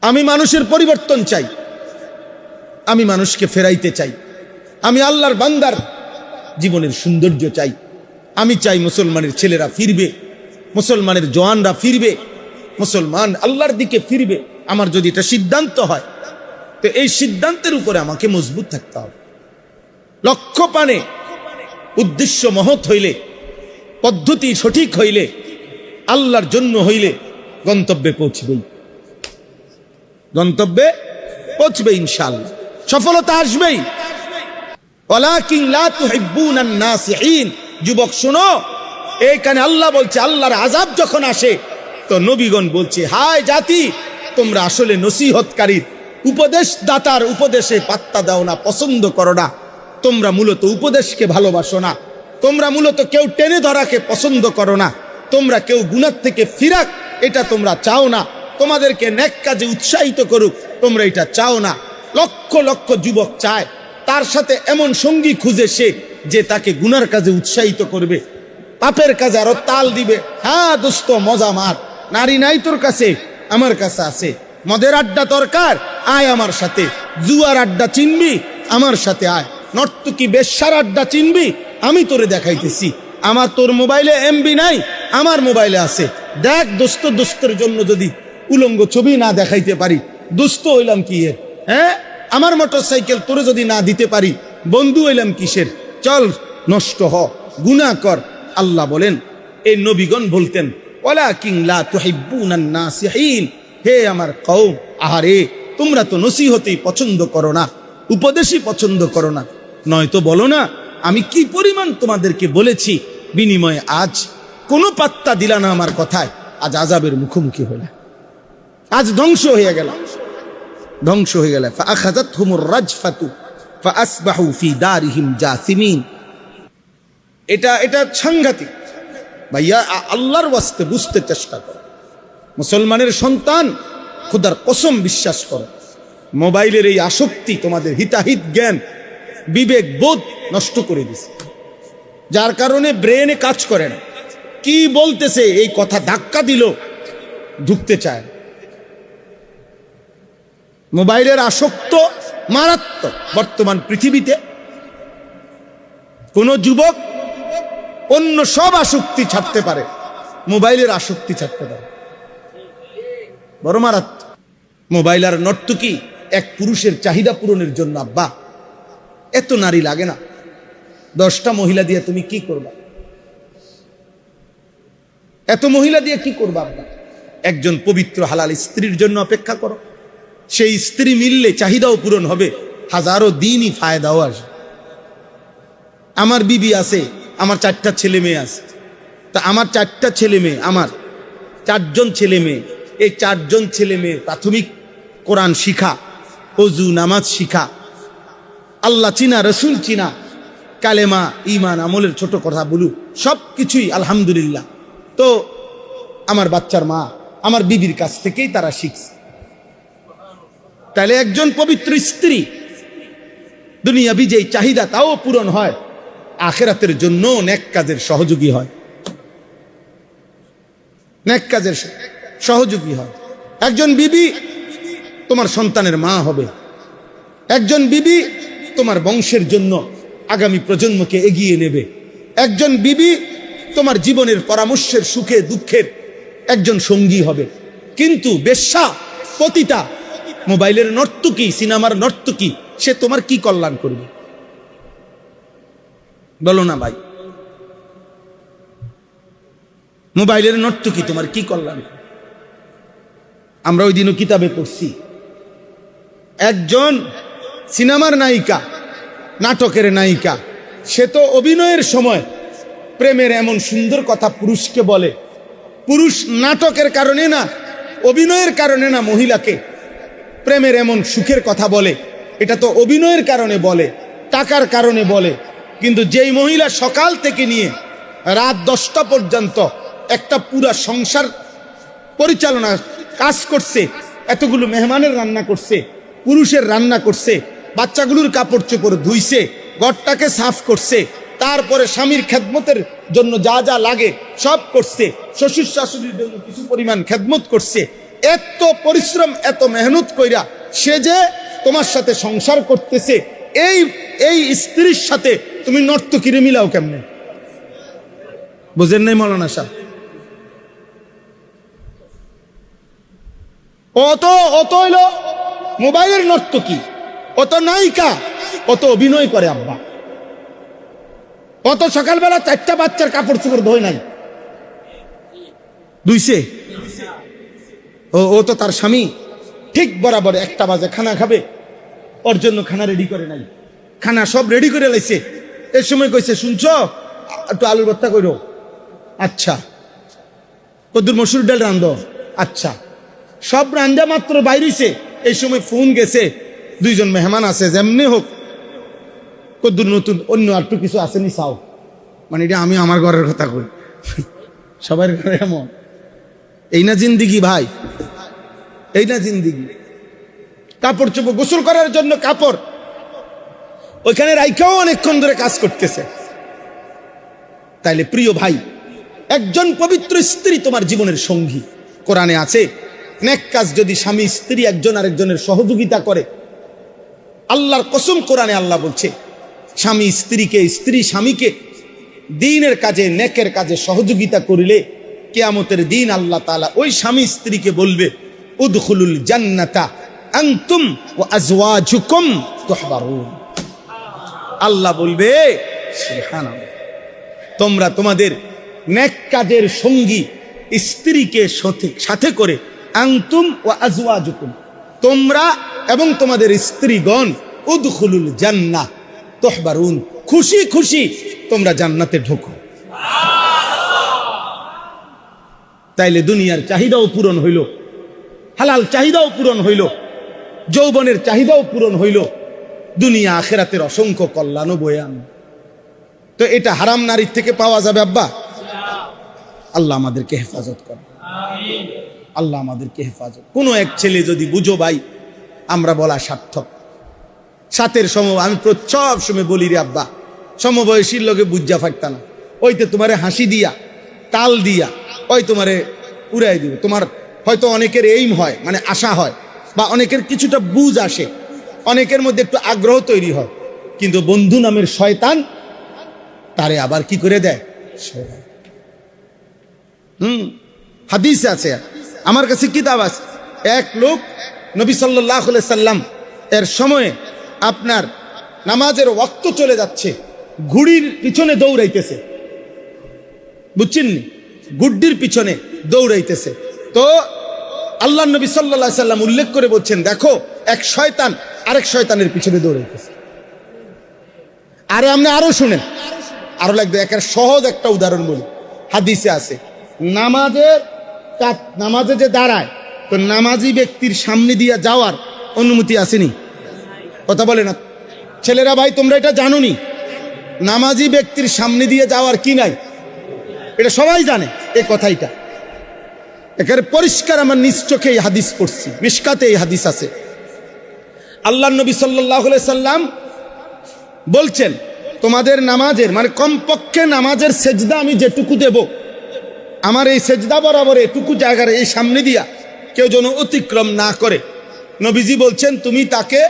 আমি মানুষের পরিবর্তন চাই, আমি মানুষকে ফেরাইতে চাই, আমি আল্লাহর বান্দার জীবনের সৌন্দর্য চাই। আমি চাই মুসলমানের ছেলেরা ফিরবে, মুসলমানের জওয়ানরা ফিরবে, মুসলমান আল্লাহর দিকে ফিরবে। আমার যদি এটা সিদ্ধান্ত হয়, তো এই সিদ্ধান্তের উপরে আমাকে মজবুত থাকতে হবে। লক্ষ্য পানে উদ্দেশ্য মহৎ হইলে, পদ্ধতি সঠিক হইলে, আল্লাহর জন্য হইলে গন্তব্যে পৌঁছবেই, গন্তব্যে পৌঁছবে ইনশাআল্লাহ, সফলতা আসবেই। ওয়ালাকিন লা তুহিব্বুনান নাসিহিন। যুবক শোনো, এইখানে আল্লাহ বলছে আল্লাহর আযাব যখন আসে তো নবীগণ বলছে, হায় জাতি, তোমরা আসলে নসিহতকারী উপদেশদাতার উপদেশে পাত্তা দাও না, পছন্দ করো না। তোমরা মূলত উপদেশকে ভালোবাসো না, তোমরা মূলত কেউ টেনে ধরাকে পছন্দ করো না, তোমরা কেউ গুনাহ থেকে ফিরাক এটা তোমরা চাও না, তোমাদেরকে নেক কাজে উৎসাহিত করুক তোমরা এটা চাও না। লক্ষ লক্ষ যুবক চায় তার সাথে এমন সঙ্গী খুঁজে সে যে তাকে গুনার কাজে উৎসাহিত করবে, পাপের কাজে আরো তাল দিবে। হ্যাঁ দোস্ত, মজা মার, নারী নাই তোর কাছে, আমার কাছে আছে। মদের আড্ডা দরকার, আয় আমার সাথে। জুয়ার আড্ডা চিনবি, আমার সাথে আয়। নর্তকী বেশ্যার আড্ডা চিনবি, আমি তোরে দেখাইতেছি। আমার তোর মোবাইলে এমবি নাই, আমার মোবাইলে আছে। দেখ দোস্ত, দোস্তের জন্য যদি উলঙ্গ ছবি না দেখাইতে পারি, দোস্ত হইলাম কি এর? হ্যাঁ, আমার মোটর সাইকেল তোরে যদি না দিতে পারি, বন্ধু হইলাম কিসের? চল নষ্ট হ, গুনাহ কর। আল্লাহ বলেন, এই নবীগণ বলতেন, ওয়ালাকিন লা তুহিব্বুনান নাসিহিন। হে আমার কওম, আহারে তোমরা তো নসিহতই পছন্দ করো না, উপদেশই পছন্দ করো না। নয়তো বলো না আমি কি পরিমাণ তোমাদেরকে বলেছি, বিনিময়ে আজ কোনো পাত্তা দিলা না আমার কথায়, আজ আযাবের মুখোমুখি হইলা, আজ ধ্বংস হয়ে গেল, ধ্বংস হয়ে গেল। ফাআখাযাতহুমুর রাজফাতু ফাআসবাহু ফি দারিহিম জাসিমিন। এটা সাংঘাতিক ভাইয়া। আল্লাহর ওয়াস্তে বুঝতে চেষ্টা করো, মুসলমানের সন্তান, খোদার কসম বিশ্বাস করো, মোবাইলের এই আসক্তি তোমাদের হিতাহিত জ্ঞান, বিবেক বোধ নষ্ট করে দিছে, যার কারণে ব্রেনে কাজ করে না। কি বলতেছে এই কথা ধাক্কা দিল, ঢুকতে চায়। মোবাইলের আসক্ত মারাত্মক। বর্তমান পৃথিবীতে কোন যুবক অন্য সব আসক্তি ছাড়তে পারে, মোবাইলের আসক্তি ছাড়তে পারে, বড় মারাত্মক। মোবাইল আর নর্তকী এক পুরুষের চাহিদা পূরণের জন্য। আব্বা, এত নারী লাগে না, 10টা মহিলা দিয়ে তুমি কি করবা? এত মহিলা দিয়ে কি করবা আব্বা? একজন পবিত্র হালাল স্ত্রীর জন্য অপেক্ষা করো, সেই স্ত্রী মিললে চাহিদাও পূরণ হবে, হাজারো দিনই ফায়দাও আসবে। আমার বিবি আছে, আমার 4টা ছেলে মেয়ে আছে, তা আমার 4টা ছেলে মেয়ে, আমার 4জন ছেলে মেয়ে, এই 4জন ছেলে মেয়ে প্রাথমিক কোরআন শিখা, ওযু নামাজ শিখা, আল্লাহ চিনা, রসুল চিনা, কালেমা ঈমান আমলের ছোট কথা বলু, সব কিছুই আলহামদুলিল্লাহ। তো আমার বাচ্চার মা আমার বিবির কাছ থেকেই তারা শিখছে। তাহলে একজন পবিত্র স্ত্রী দুনিয়া বিজয়ী চাহিদা তাও পূরণ হয়, আখিরাতের জন্য নেক কাজের সহযোগী হয়, নেক কাজের সহযোগী হয়। একজন বিবি তোমার সন্তানের মা হবে, একজন বিবি তোমার বংশের জন্য আগামী প্রজন্মকে এগিয়ে নেবে, একজন বিবি তোমার জীবনের পরামর্শের সুখে দুঃখের একজন সঙ্গী হবে। কিন্তু বেশ্যা, পতিতা, মোবাইলের নর্তকী, সিনেমার নর্তকী, সে তোমার কি কল্যাণ করবে? বলো না ভাই, মোবাইলের নর্তকী তোমার কি কল্যাণ? আমরা ওই দিনও কিতাবে পড়ছি, একজন সিনেমার নায়িকা, নাটকের নায়িকা, সে তো অভিনয়ের সময় প্রেমের এমন সুন্দর কথা পুরুষকে বলে, পুরুষ নাটকের কারণে না, অভিনয়ের কারণে না মহিলাকে প্রেমের এমন সুখের কথা বলে, এটা তো অভিনয়ের কারণে বলে, টাকার কারণে বলে। কিন্তু যেই মহিলা সকাল থেকে নিয়ে রাত 10টা পর্যন্ত একটা পুরা সংসার পরিচালনা কাজ করছে, এতগুলো মেহমানের রান্না করছে, পুরুষের রান্না করছে, বাচ্চাগুলোর কাপড় চোপড় ধুইছে, ঘরটাকে সাফ করছে, তারপরে স্বামীর খেদমতের জন্য যা যা লাগে সব করছে, শ্বশুর শাশুড়ির জন্য কিছু পরিমাণ খেদমত করছে, এত পরিশ্রম এত মেহনত কইরা সে যে তোমার সাথে সংসার করতেছে, এই এই স্ত্রীর সাথে তুমি নর্তকীরে মিলাও কেমনে? বুঝেন নাই মৌলানা সাহেব? অত অত হইল মোবাইলের নর্তকী, অত নায়িকা, অত অভিনয় করে আব্বা, অত সকালবেলা 4টা বাচ্চার কাপড় চোপড় ধোয় নাই, ধুইছে। ও তো তার স্বামী ঠিক বরাবর 1টা বাজে খানা খাবে, ওর জন্য খানা রেডি করে নাই, খানা সব রেডি করে লাইছে। এর সময় কইছে, শুনছ একটু আলুর ভর্তা কইরো, আচ্ছা। কদ্দুর মসুর ডাল রান্ধ, আচ্ছা। সব রান্ধা মাত্র বাইরেছে, এই সময় ফোন গেছে, 2জন মেহমান আছে, যেমনি হোক কদ্দুর নতুন অন্য একটু কিছু আসেনি চাও, মানে এটা আমি আমার ঘরের কথা কই, সবার ঘরে এমন। এই না জিন্দিগি ভাই, এই না জিন্দিগি। কাপড় চোপড় গোসল করার জন্য কাপড় ওইখানে রাইখাও অনেকক্ষণ ধরে কাজ করতেছে। তাইলে প্রিয় ভাই, একজন পবিত্র স্ত্রী তোমার জীবনের সঙ্গী। কোরআনে আছে, নেক কাজ যদি স্বামী স্ত্রী একজন আরেকজনের সহযোগিতা করে, আল্লাহর কসম কোরআনে আল্লাহ বলছে, স্বামী স্ত্রীকে, স্ত্রী স্বামীকে দ্বীনের কাজে, নেকের কাজে সহযোগিতা করিলে কিয়ামতের দিন আল্লাহ তাআলা ওই স্বামী স্ত্রীকে বলবে, উদখুলুল জান্নাতা আনতুম ওয়া আজওয়াজুকুম তুহবারুন। আল্লাহ বলবে, সুবহানাল্লাহ, তোমরা তোমাদের নেক কাজের সঙ্গী স্ত্রীকে সাথে করে, আনতুম ওয়া আজওয়াজুকুম, তোমরা এবং তোমাদের স্ত্রীগণ, উদখুলুল জান্নাহ তুহবারুন, খুশি খুশি তোমরা জান্নাতে ঢোকো। তাইলে দুনিয়ার চাহিদাও পূরণ হইল, হালাল চাহিদাও পূরণ হইল, যৌবনের চাহিদাও পূরণ হইল, দুনিয়া আখিরাতের অসংখ্য কল্যাণও বয়ে আনবে। তো এটা হারাম নারীর থেকে পাওয়া যাবে আব্বা? আল্লাহ আমাদেরকে হেফাজত করে, আল্লাহ আমাদেরকে হেফাজত। কোনো এক ছেলে যদি বুঝো ভাই, আমরা বলা সার্থক। সাথের আমি সব সময় বলি রে আব্বা, সমবয়সীর লোকে বুঝা ফাটতা না, ওইতে তোমারে হাসি দিয়া, তাল দিয়া, ওই তোমারে উড়াই দিব। তোমার হয়তো অনেকের এইম হয়, মানে আশা হয়, বা অনেকের কিছুটা বুঝ আসে, অনেকের মধ্যে একটু আগ্রহ তৈরি হয়, কিন্তু বন্ধু নামের শয়তান তারে আবার কি করে দেয়? হাদিসে আছে, আমার কাছে কিতাব আছে, এক লোক নবী সাল্লাল্লাহু আলাইহি সাল্লাম এর সময়ে আপনার নামাজের ওয়াক্ত চলে যাচ্ছে, ঘুড়ির পিছনে দৌড়াইতেছে, বুঝছেন নি? গুড্ডির পিছনে দৌড়াইতেছে। তো আল্লাহ নবী সাল্লাল্লাহু আলাইহি সাল্লাম উল্লেখ করে বলছেন, দেখো এক শয়তান আরেক শয়তানের পিছনে দৌড়াইতেছে। আরে আপনি আরো শুনেন, আরো লাগবে। একের সহজ একটা উদাহরণ বলি, হাদিসে আছে, নামাজে যে দাঁড়ায়, তো নামাজি ব্যক্তির সামনে দিয়ে যাওয়ার অনুমতি আসেনি? কথা বলে না ছেলেরা, ভাই তোমরা এটা জানোনি? নামাজি ব্যক্তির সামনে দিয়ে যাওয়ার কি নাই? এটা সবাই জানে এই কথাইটা, একেবারে পরিষ্কার। আমার নিজ চোখে এই হাদিস পড়ছি, মিশকাতে এই হাদিস আছে। আল্লাহ নবী সাল্লাল্লাহু আলাইহি সাল্লাম বলছেন, তোমাদের নামাজের, মানে কমপক্ষে নামাজের সেজদা আমি যেটুকু দেব, আমার এই সেজদা বরাবর এটুকু জায়গার এই সামনে দিয়া কেউ যেন অতিক্রম না করে। নবীজি বলছেন, তুমি তাকে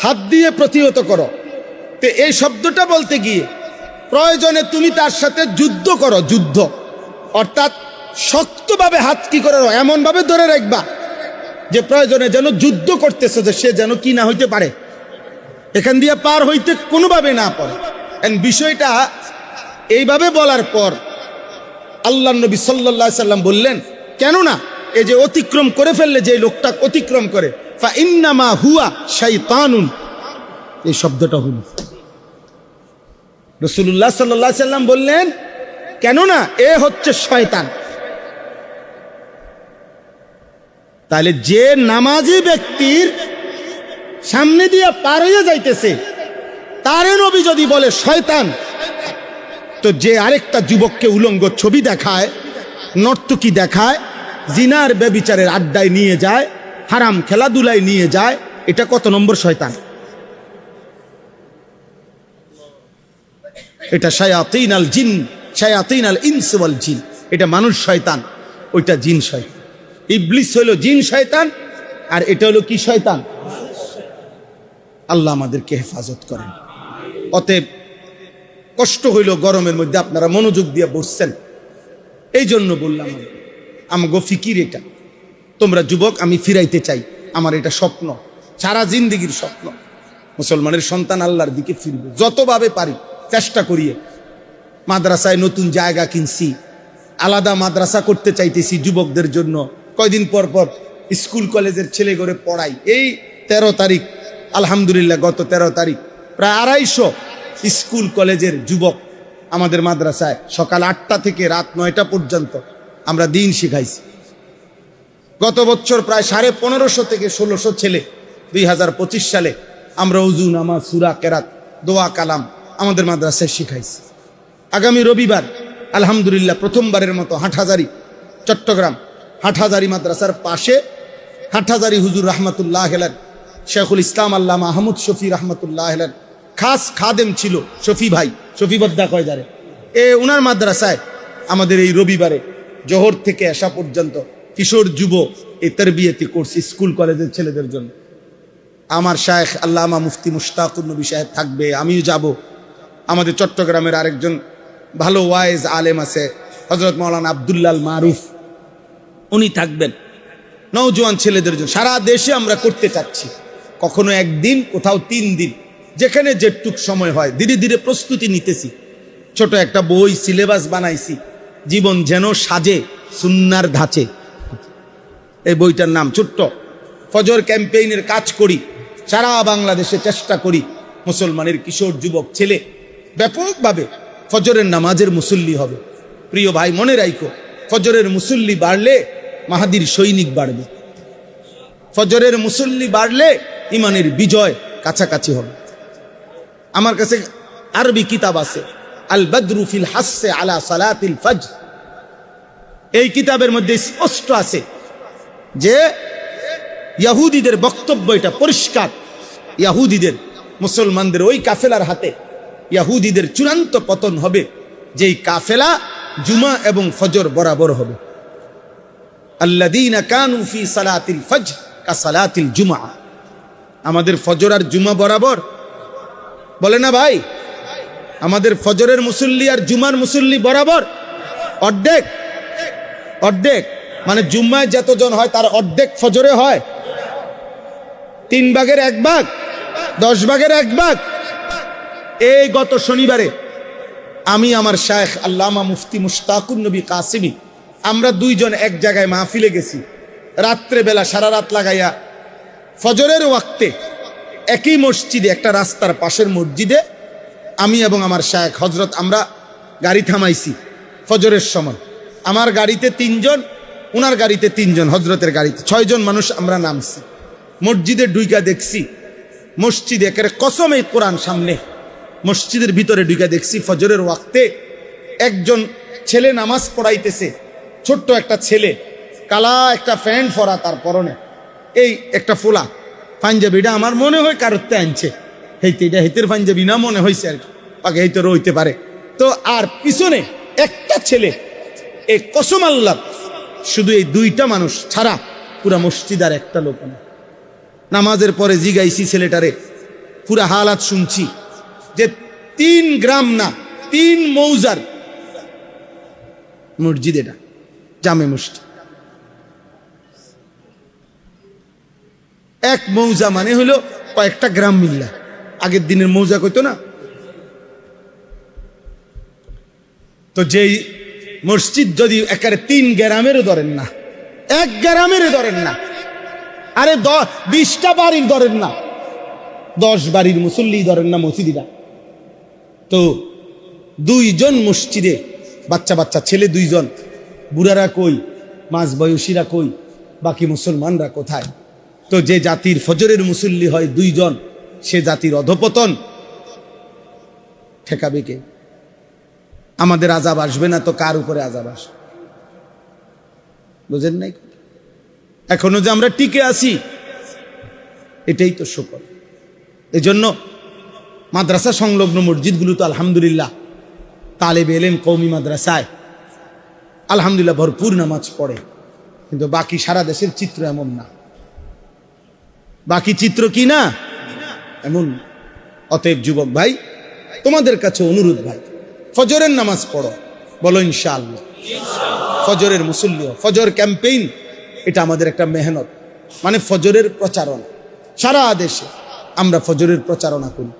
হাত দিয়ে প্রতিহত করো। তো এই শব্দটা বলতে গিয়ে প্রয়োজনে তুমি তার সাথে যুদ্ধ করো, যুদ্ধ অর্থাৎ শক্তভাবে হাত কি করে এমন ভাবে ধরে রাখবা যে প্রয়োজনে যেন যুদ্ধ করতেছে, যে সে যেন কি না হইতে পারে, এখান দিয়ে পার হইতে কোনোভাবে না পারে। বিষয়টা এইভাবে বলার পর আল্লাহ নবী সাল্লাল্লাহু আলাইহি সাল্লাম বললেন, কেননা এই যে অতিক্রম করে ফেললে, যে লোকটা অতিক্রম করে, ফা ইন্নামা হুয়া শাইতানুন, এই শব্দটা হলো রাসূলুল্লাহ সাল্লাল্লাহু আলাইহি সাল্লাম বললেন, কেননা এ হচ্ছে শয়তান। তাহলে যে নামাজি ব্যক্তির সামনে দিয়ে পার হয়ে যাইতেছে, তারে নবী যদি বলে শয়তান, তো যে আরেকটা যুবককে উলঙ্গ ছবি দেখায়, নর্তকী দেখায়, জিনার ব্যভিচারের আড্ডায় নিয়ে যায়, হারাম খেলাধুলায় নিয়ে যায়, এটা কত নম্বর শয়তান? এটা শায়াতিন আল জিন, শায়াতিন আল ইনস ওয়াল জিন, এটা মানুষ শয়তান, ওইটা জিন শয়তান। ইবলিস হলো জিন শয়তান, আর এটা হলো কি শয়তান? আল্লাহ আমাদেরকে হেফাজত করেন। অতএব কষ্ট হইল গরমের মধ্যে, আপনারা মনোযোগ দিয়ে বসছেন, এই জন্য বললাম আমগো ফিকির এটা। তোমরা যুবক, আমি ফিরাইতে চাই, আমার এটা স্বপ্ন, সারা জিন্দেগির স্বপ্ন, মুসলমানের সন্তান আল্লাহর দিকে ফিরবে যতভাবে পারি চেষ্টা করিয়ে। মাদ্রাসায় নতুন জায়গা কিনছি, আলাদা মাদ্রাসা করতে চাইতেছি যুবকদের জন্য। কয়দিন পর পর স্কুল কলেজের ছেলে করে পড়াই। এই 13 তারিখ আলহামদুলিল্লাহ, গত 13 তারিখ প্রায় 250 স্কুল কলেজের যুবক আমাদের মাদ্রাসায় সকাল 8টা থেকে রাত 9টা পর্যন্ত আমরা দিন শিখাইছি। গত বছর প্রায় 1550 থেকে 1600 ছেলে 2025 সালে আমরা উযু, নামাজ, সূরা, কেরাত, দোয়া, কালাম আমাদের মাদ্রাসায় শিখাইছি। আগামী রবিবার আলহামদুলিল্লাহ প্রথমবারের মতো হাটহাজারী, চট্টগ্রাম হাটহাজারী মাদ্রাসার পাশে হাটহাজারী হুজুর রহমতুল্লাহ আলাইহি, শেখুল ইসলাম আল্লামা আহমদ শফি রহমতুল্লাহ আলাইহি খাস খাদেম ছিল শফি ভাই, শফি বদ্দা কয় যারে, ওনার মাদ্রাসায় আমাদের এই রবিবারে জোহর থেকে এশা পর্যন্ত কিশোর যুব এই তারবিয়তি কোর্স স্কুল কলেজের ছেলেদের জন্য। আমার শায়েখ আল্লামা মুফতি মুশতাকুর নবী সাহেব থাকবে, আমিও যাব। আমাদের চট্টগ্রামের আরেকজন ভালো ওয়াইজ আলেম আছে হযরত মাওলানা আব্দুল্লাহ মারুফ, উনি থাকবেন। নওজোয়ান ছেলেদের জন্য সারা দেশে আমরা করতে চাচ্ছি, কখনো একদিন, কোথাও 3 দিন, যেখানে যেটুক সময় হয়। ধীরে ধীরে প্রস্তুতি নিতেছি। ছোট একটা বই সিলেবাস বানাইছি, জীবন যেন সাজে সুন্নার ধাঁচে, এই বইটার নাম ছোট্ট। ফজর ক্যাম্পেইনের কাজ করি, সারা বাংলাদেশে চেষ্টা করি মুসলমানের কিশোর যুবক ছেলে ব্যাপকভাবে ফজরের নামাজের মুসল্লি হবে। প্রিয় ভাই, মনে রাখো, ফজরের মুসল্লি বাড়লে মাহাদির সৈনিক বাড়বে। ফজরের মুসল্লি বাড়লে ইমানের বিজয় কাছাকাছি হবে। আমার কাছে আরবি কিতাব আছে, আল বদরু ফিল হাসসে আলা সালাতিল ফজর। এই কিতাবের মধ্যে স্পষ্ট আছে যে ইহুদিদের বক্তব্য এটা পরিষ্কার, ইহুদিদের, মুসলমানদের ওই কাফেলার হাতে ইহুদিদের চূড়ান্ত পতন হবে, যেই কাফেলা জুমা এবং ফজর বরাবর হবে। আল্লাযীনা কানু ফি সালাতিল ফজর কা সালাতিল জুমআ। আমাদের ফজর আর জুমা বরাবর, বলে না ভাই? আমাদের ফজরের মুসল্লি আর জুমার মুসল্লি বরাবর, অর্ধেক অর্ধেক, মানে জুম্মায় যতজন হয় তার অর্ধেক ফজরে হয়। 3 ভাগের 1 ভাগ, 10 ভাগের 1 ভাগ। এই গত শনিবারে আমি আমার শায়েখ আল্লামা মুফতি মুশতাকুর নবী কাসিমি, আমরা 2 জন এক জায়গায় মাহফিলে গেছি। রাত্রে বেলা সারা রাত লাগাইয়া ফজরের ওয়াক্তে একই মসজিদে, একটা রাস্তার পাশের মসজিদে আমি এবং আমার শায়েখ হযরত আমরা গাড়ি থামাইছি ফজরের সময়। আমার গাড়িতে 3 জন, উনার গাড়িতে 3 জন, হযরতের গাড়িতে 6 জন মানুষ আমরা নামছি। মসজিদে ঢুইকা দেখছি, মসজিদে একেবারে কসমে কোরআন সামনে, মসজিদের ভিতরে ঢুইকা দেখছি ফজরের ওয়াক্তে একজন ছেলে নামাজ পড়াইতেছে। ছোট্ট একটা ছেলে, কালা একটা প্যান্ট পরা, তার পরনে এই একটা ফোলা পাঞ্জাবিটা, আমার মনে হয় কারোতে আনছে, হেইতে এটা হেতের পাঞ্জাবি না মনে হয়েছে আর কি, পাকে হেইতে হইতে পারে। তো আর পিছনে একটা ছেলে, এই কসম আল্লাহ, শুধু এই 2টা মানুষ ছাড়া পুরা মসজিদ আর একটা লোক না। নামাজের পরে জিগাইছি ছেলেটারে, পুরা হালাত শুনছি যে 3 গ্রাম না 3 মৌজার মসজিদ, এটা জামে মসজিদ। 1 মৌজা মানে হলো কয়েকটা গ্রাম মিল্লা, আগের দিনের মৌজা কইতো না। তো যেই মসজিদ যদি একেবারে 3 গ্রামেরও ধরেন না, 1 গ্রামেরও ধরেন না, আরে 20টা বাড়ির ধরেন না, 10 বাড়ির মুসল্লি ধরেন না মসজিদটা, তো 2 জন মসজিদে, বাচ্চা বাচ্চা ছেলে 2 জন, বুড়ারা কই, মাঝ বয়সীরা কই, বাকি মুসলমানরা কোথায়? তো যে জাতির ফজরের মুসল্লি হয় 2 জন, সে জাতির অধপতন ঠেকাবে কে? আমাদের আযাব আসবে না তো কার উপরে আযাব আসবে? বুঝেন নাই? এখনো যে আমরা টিকে আছি, এটাই তো শুকর। এজন্য মাদ্রাসা সংলগ্ন মসজিদগুলো তো আলহামদুলিল্লাহ তালেবে ইলম কওমি মাদ্রাসায় আলহামদুলিল্লাহ ভরপুর নামাজ পড়ে। কিন্তু বাকি সারা দেশের চিত্র এমন না। বাকি চিত্র কি না এমন। অতএব যুবক ভাই, তোমাদের কাছে অনুরোধ ভাই, ফজরের নামাজ পড়ো, বলো ইনশাআল্লাহ। ফজরের মুসল্লি, ফজর ক্যাম্পেইন, এটা আমাদের একটা মেহনত, মানে ফজরের প্রচারণা। সারা দেশে আমরা ফজরের প্রচারণা করি।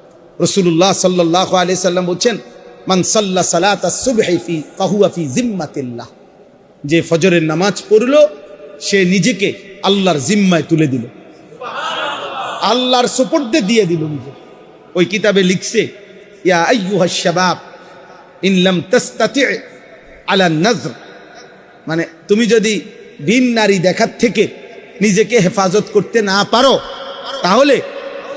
রাসূলুল্লাহ সাল্লাল্লাহু আলাইহি সাল্লাম বলছেন, মান সাল্লা সালাতা সুবহি ফি ফাহুয়া ফি জিম্মাতিল্লাহ, যে ফজরের নামাজ পড়লো সে নিজেকে আল্লাহর জিম্মায় তুলে দিল, আল্লাহর সুপুর্দে দিয়ে দিল নিজে। ওই কিতাবে লিখছে, ইয়া আইয়ুহাশ শাবাব ইন লাম তাস্তাতি আলা নাজর, মানে তুমি যদি ভিন নারী দেখার থেকে নিজেকে হেফাজত করতে না পারো, তাহলে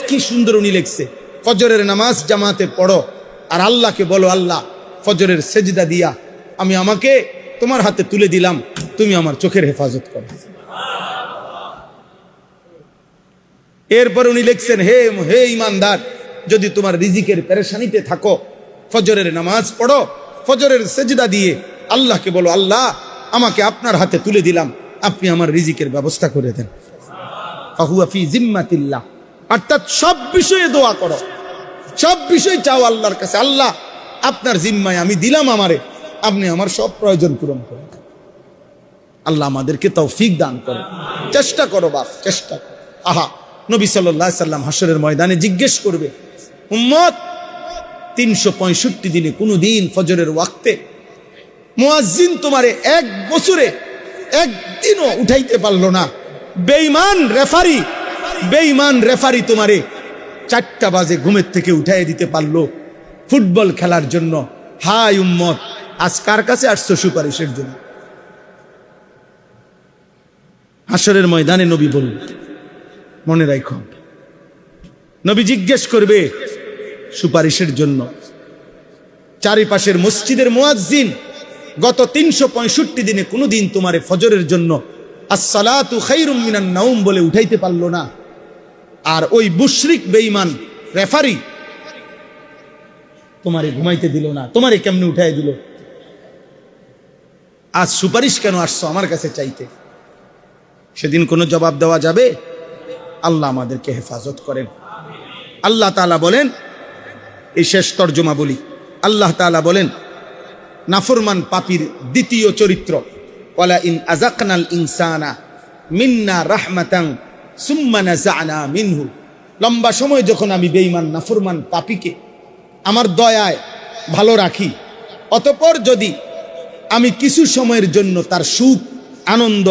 কি সুন্দর উনি লিখছে, ফজরের নামাজ জামাতে পড়ো আর আল্লাহকে বলো, আল্লাহ ফজরের সেজদা দিয়া আমি আমাকে তোমার হাতে তুলে দিলাম, তুমি আমার চোখের হেফাজত করো। এরপর উনি লিখছেন, হে হে ইমানদার, যদি তোমার রিজিকের পেরেশানিতে থাকো, ফজরের নামাজ পড়ো, ফজরের সেজদা দিয়ে আল্লাহকে বলো, আল্লাহ আমাকে আপনার হাতে তুলে দিলাম, আপনি আমার রিজিকের ব্যবস্থা করে দেন। ফাহুয়া ফি জিম্মাতিল্লাহ, অর্থাৎ সব বিষয়ে দোয়া করো, সব বিষয় চাও আল্লাহর কাছে, আল্লাহ আপনার জিম্মায় আমি দিলাম আমারে, আপনি আমার সব প্রয়োজন পূরণ করেন। আল্লাহ আমাদেরকে তৌফিক দান করে। চেষ্টা করো বাপ, চেষ্টা করো। আহা, নবী সাল্লাল্লাহু আলাইহি সাল্লাম হাসরের ময়দানে জিজ্ঞেস করবে, উম্মত 365 দিনে কোনো দিন ফজরের ওয়াক্তে মুয়াজ্জিন তোমারে এক বছরে একদিনও উঠাইতে পারলো না, বেঈমান রেফারি তোমারে 4টা বাজে ঘুমের থেকে উঠাই দিতে পারলো ফুটবল খেলার জন্য। হায় উম্মত, আজ কার কাছে আসছো সুপারিশের জন্য? হাসরের ময়দানে নবী বলল, মনে রাখো, নবী জিজ্ঞেস করবে সুপারিশের জন্য। চারিপাশের মসজিদের মুয়াজ্জিন গত 365 দিনে কোনোদিন তোমারে ফজরের জন্য আসসালাতু খায়রুম মিনান নাওম বলে উঠাইতে পারলো না, আর ওই মুশরিক বেঈমান রেফারি তোমারে ঘুমাইতে দিল না, তোমারে কেমনে উঠাই দিল? আজ সুপারিশ কেন আসছো আমার কাছে চাইতে? সেদিন কোনো জবাব দেওয়া যাবে? আল্লাহ আমাদেরকে হেফাজত করেন। আল্লাহ তাআলা বলেন, এই শেষ তর্জমা বলি, আল্লাহ তাআলা বলেন নাফরমান পাপীর দ্বিতীয় চরিত্র, ওয়ালা ইন আযাকনাল ইনসানা মিন্না রাহমাতান সুম্মা নাযা'না মিনহু, লম্বা সময় যখন আমি বেঈমান নাফরমান পাপীকে আমার দয়ায় ভালো রাখি, অতঃপর যদি আমি কিছু সময়ের জন্য তার সুখ আনন্দ,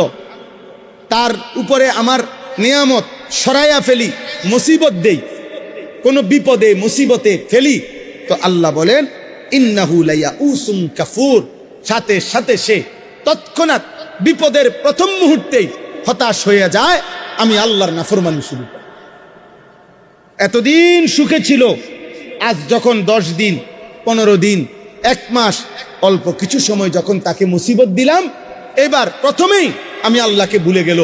তার উপরে আমার নিয়ামত সরাইয়া ফেলি, মুসিবত দেই, কোনো বিপদে মুসিবতে ফেলি, তো আল্লাহ বলেন ইন্নাহু লায়াউসুন কাফুর, সাথে সাথে সে তৎক্ষণাৎ বিপদের প্রথম মুহূর্তেই হতাশ হয়ে যায়, আমি আল্লাহর নাফরমানি শুরু করি। এতদিন সুখে ছিল, আজ যখন 10 দিন 15 দিন 1 মাস অল্প কিছু সময় যখন তাকে মুসিবত দিলাম, এবার প্রথমেই আমি আল্লাহকে ভুলে গেল,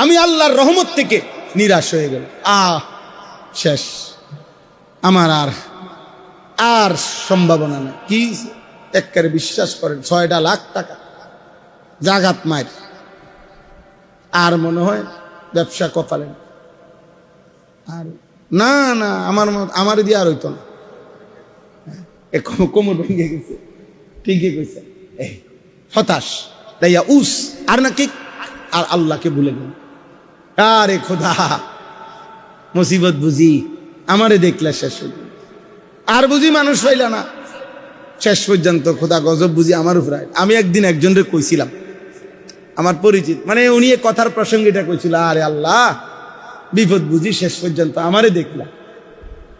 আমি আল্লাহর রহমত থেকে নিরাশ হয়ে গেল। শেষ, আমার আর সম্ভাবনা না। কি একবারে বিশ্বাস করেন, 6টা লাখ টাকা জাগাত মায়ের, আর মনে হয় ব্যবসা কপালেন। আর না না, আমার দিয়ে আর হইতো না, কোমর ভেঙে গেছে। ঠিকই কইছে, হতাশ, উস আর নাকি আর আল্লাহকে ভুলে গেল। আরে খোদা, মুসিবত বুঝি আমারে দেখলে শেষ হইল, আর বুঝি মানুষ হইল না শেষ পর্যন্ত, খোদা গজব বুঝি আমার উপরে। আমি একদিন একজনের কইছিলাম, আমার পরিচিত, মানে উনি কথার প্রসঙ্গে এটা কইছিল, আরে আল্লাহ বিপদ বুঝি শেষ পর্যন্ত আমারে দেখলাম।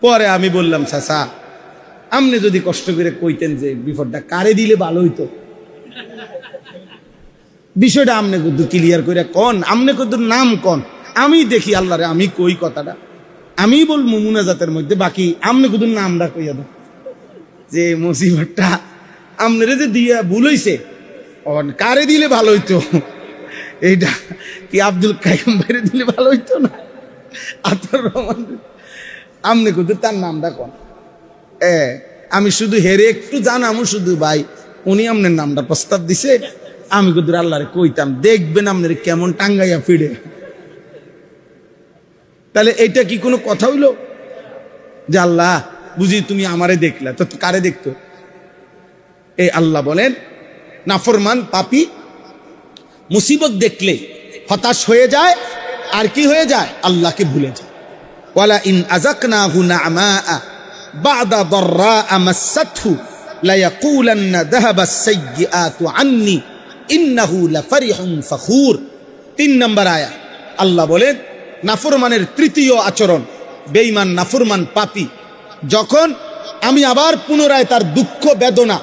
পরে আমি বললাম, চাচা আপনি যদি কষ্ট করে কইতেন যে বিপদটা কারে দিলে ভালো হইতো, বিষয়টা আমনে কদ্দুর ক্লিয়ার করে কন, আমনে কদ্দুর নাম কন, আমি দেখি আল্লাহরে, আমি কই কথাটা, আমি বলবো মুনাজাতের মধ্যে, বাকি আমনে কদ্দুর নামটা কইয়া দেন যে মুসিবতটা আমনেরে যে দিয়া ভুল হইছে, কারে দিলে ভালো হইতো। এইটা কি আব্দুল কাইম ভাইরে দিলে ভালো হইতো না? আতর রহমান আমনে কদ্দুর তার নামটা কন। আমি শুধু হেরে একটু জানামো শুধু, ভাই উনি আমনের নামটা প্রস্তাব দিছে, আমি কিন্তু আল্লাহরে কইতাম, দেখবেন আপনার কেমন টাঙ্গাইয়া ফিরে। তাহলে এটা কি কোনো কথা হইল যে আল্লাহ বুঝি তুমি আমারে দেখলা, তো কারে দেখতো? এই আল্লাহ বলেন নাফরমান পাপী মুসিবত দেখলে হতাশ হয়ে যায়, আর কি হয়ে যায়? আল্লাহকে ভুলে যায়। ওয়ালা ইন আযাকনাহু না'মা বা'দা দাররা মাসাতহু লা ইয়াকুলান্না যাহাবা আস-সাইয়্যাতু আন্নী ইন্নাহু লাফারিহুন ফখুর। 3 নম্বর আয়াত আল্লাহ বলেন নাফরমানের তৃতীয় আচরণ, বেঈমান নাফরমান পাপী যখন আমি আবার পুনরায় তার দুঃখ বেদনা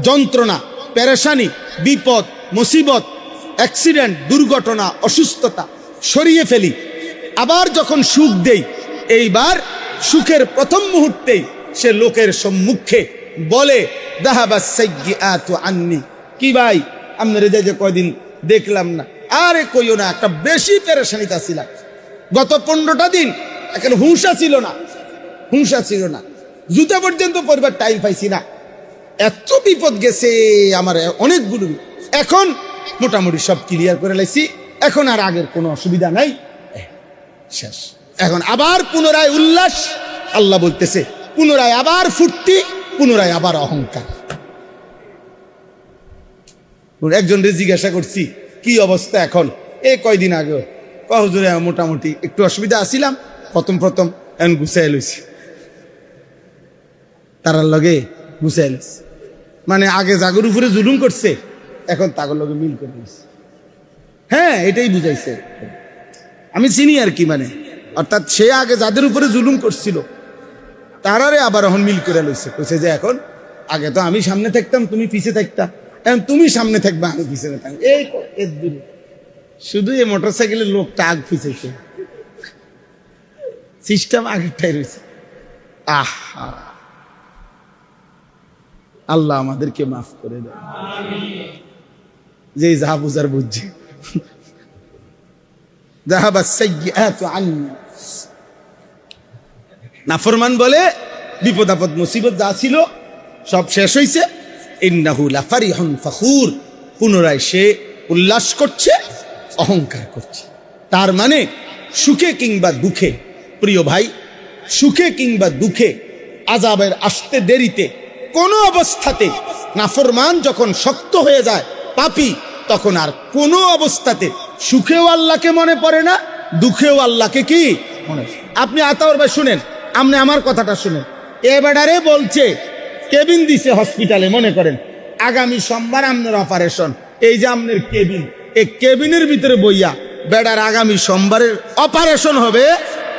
যন্ত্রণা পেরেশানি বিপদ মুসিবত অ্যাক্সিডেন্ট দুর্ঘটনা অসুস্থতা সরিয়ে ফেলি, আবার যখন সুখ দেই, এইবার সুখের প্রথম মুহূর্তেই সে লোকের সম্মুখে বলে যাহাবাস সাইয়্যাতু আন্নী, কি ভাই আপনারা যে কয়দিন দেখলাম না, আরে কইও না, একটা বেশি পেরেশানিতে ছিলাম, গত 15টা দিন এখন হুঁশা ছিল না, জুতা পর্যন্ত পরিবার টাইম পাইছি না, এত বিপদ গেছে আমার অনেকগুলো, এখন মোটামুটি সব ক্লিয়ার করে লাইছি, এখন আর আগের কোনো অসুবিধা নাই, শেষ। এখন আবার পুনরায় উল্লাস, আল্লাহ বলতেছে পুনরায় আবার ফুর্তি, পুনরায় আবার অহংকার। একজনরে জিজ্ঞাসা করছি কি অবস্থা এখন, এই কয়দিন আগে হুজুরে মোটামুটি একটু অসুবিধা আসিলাম, প্রথম এখন গুছাই লইছি, তারার লগে গুছাই লইছি, মানে আগে জাগর উপরে জুলুম করছে, এখন তাগর লগে মিল করে লইছে। হ্যাঁ, এটাই বুঝাইছে, আমি চিনি আর কি, মানে অর্থাৎ সে আগে যাদের উপরে জুলুম করছিল তারারে আবার এখন মিল করে লইছে, কইছে যে এখন আগে তো আমি সামনে থাকতাম তুমি পিছে থাকতাম, এখন তুমি সামনে থাকবা আমি পিছনে থাকবো, এই শুধু এই মোটরসাইকেলের লোকটা আগ পিছাইছে, সিস্টেম আগেরটাই রয়েছে। আহা, আল্লাহ আমাদেরকে মাফ করে দেয়, যে যাহা বুঝার বুঝছে। নাফরমান বলে বিপদ আপদ মুসিবত যা ছিল সব শেষ হয়েছে, ইন্নাহু লাফারিহুন ফখুর, পুনরায় সে উল্লাস করছে অহংকার করছে। তার মানে সুখে কিংবা দুঃখে, প্রিয় ভাই, সুখে কিংবা দুঃখে আযাবের আসতে দেরিতে কোনো অবস্থাতে নাফরমান যখন শক্ত হয়ে যায় পাপী, তখন আর কোনো অবস্থাতে সুখেও আল্লাহকে মনে পড়ে না, দুঃখেও আল্লাহকে কি মনে। আপনি আতাউর ভাই শুনেন, আপনি আমার কথাটা শুনেন, এ বেডারে বলছে কেবিন দিছে হসপিটালে, মনে করেন আগামী সোমবার আপনার অপারেশন, এই যে আপনার কেবিন, এই কেবিনের ভিতরে বইয়া বেডার আগামী সোমবারের অপারেশন হবে,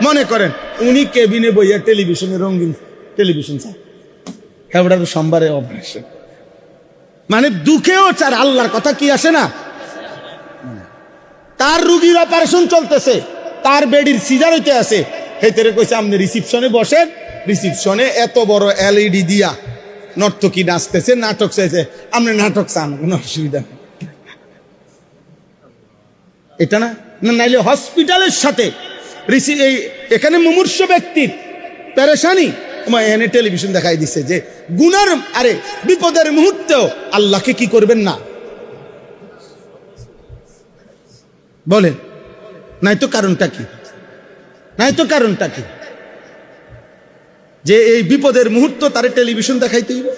মনে করেন উনি কেবিনে বইয়া টেলিভিশনে রঙিন টেলিভিশন চায়, হ্যাঁ সোমবারে অপারেশন, মানে দুঃখেও চার আল্লাহর কথা কি আসে না। তার রুগীর অপারেশন চলতেছে, তার বেডির সিজার হইতে আছে, হেতেরে কইছে আপনি রিসিপশনে বসেন, রিসিপশনে এত বড় এলইডি দিয়া নর্তকী নাচতেছে, নাটক চাইছে, আপনি নাটক চান, কোনো অসুবিধা নেই, এটা না। নাইলে হসপিটালের সাথে এখানে মুমূর্ষ ব্যক্তির পেরেশানি, এখানে টেলিভিশন দেখাই দিচ্ছে যে গুনার আরে বিপদের মুহূর্তেও আল্লাহকে কি করবেন না, বলেন নাই তো কারণটা কি, নাই তো কারণটা কি যে এই বিপদের মুহূর্ত তারে টেলিভিশন দেখাইতে হইব,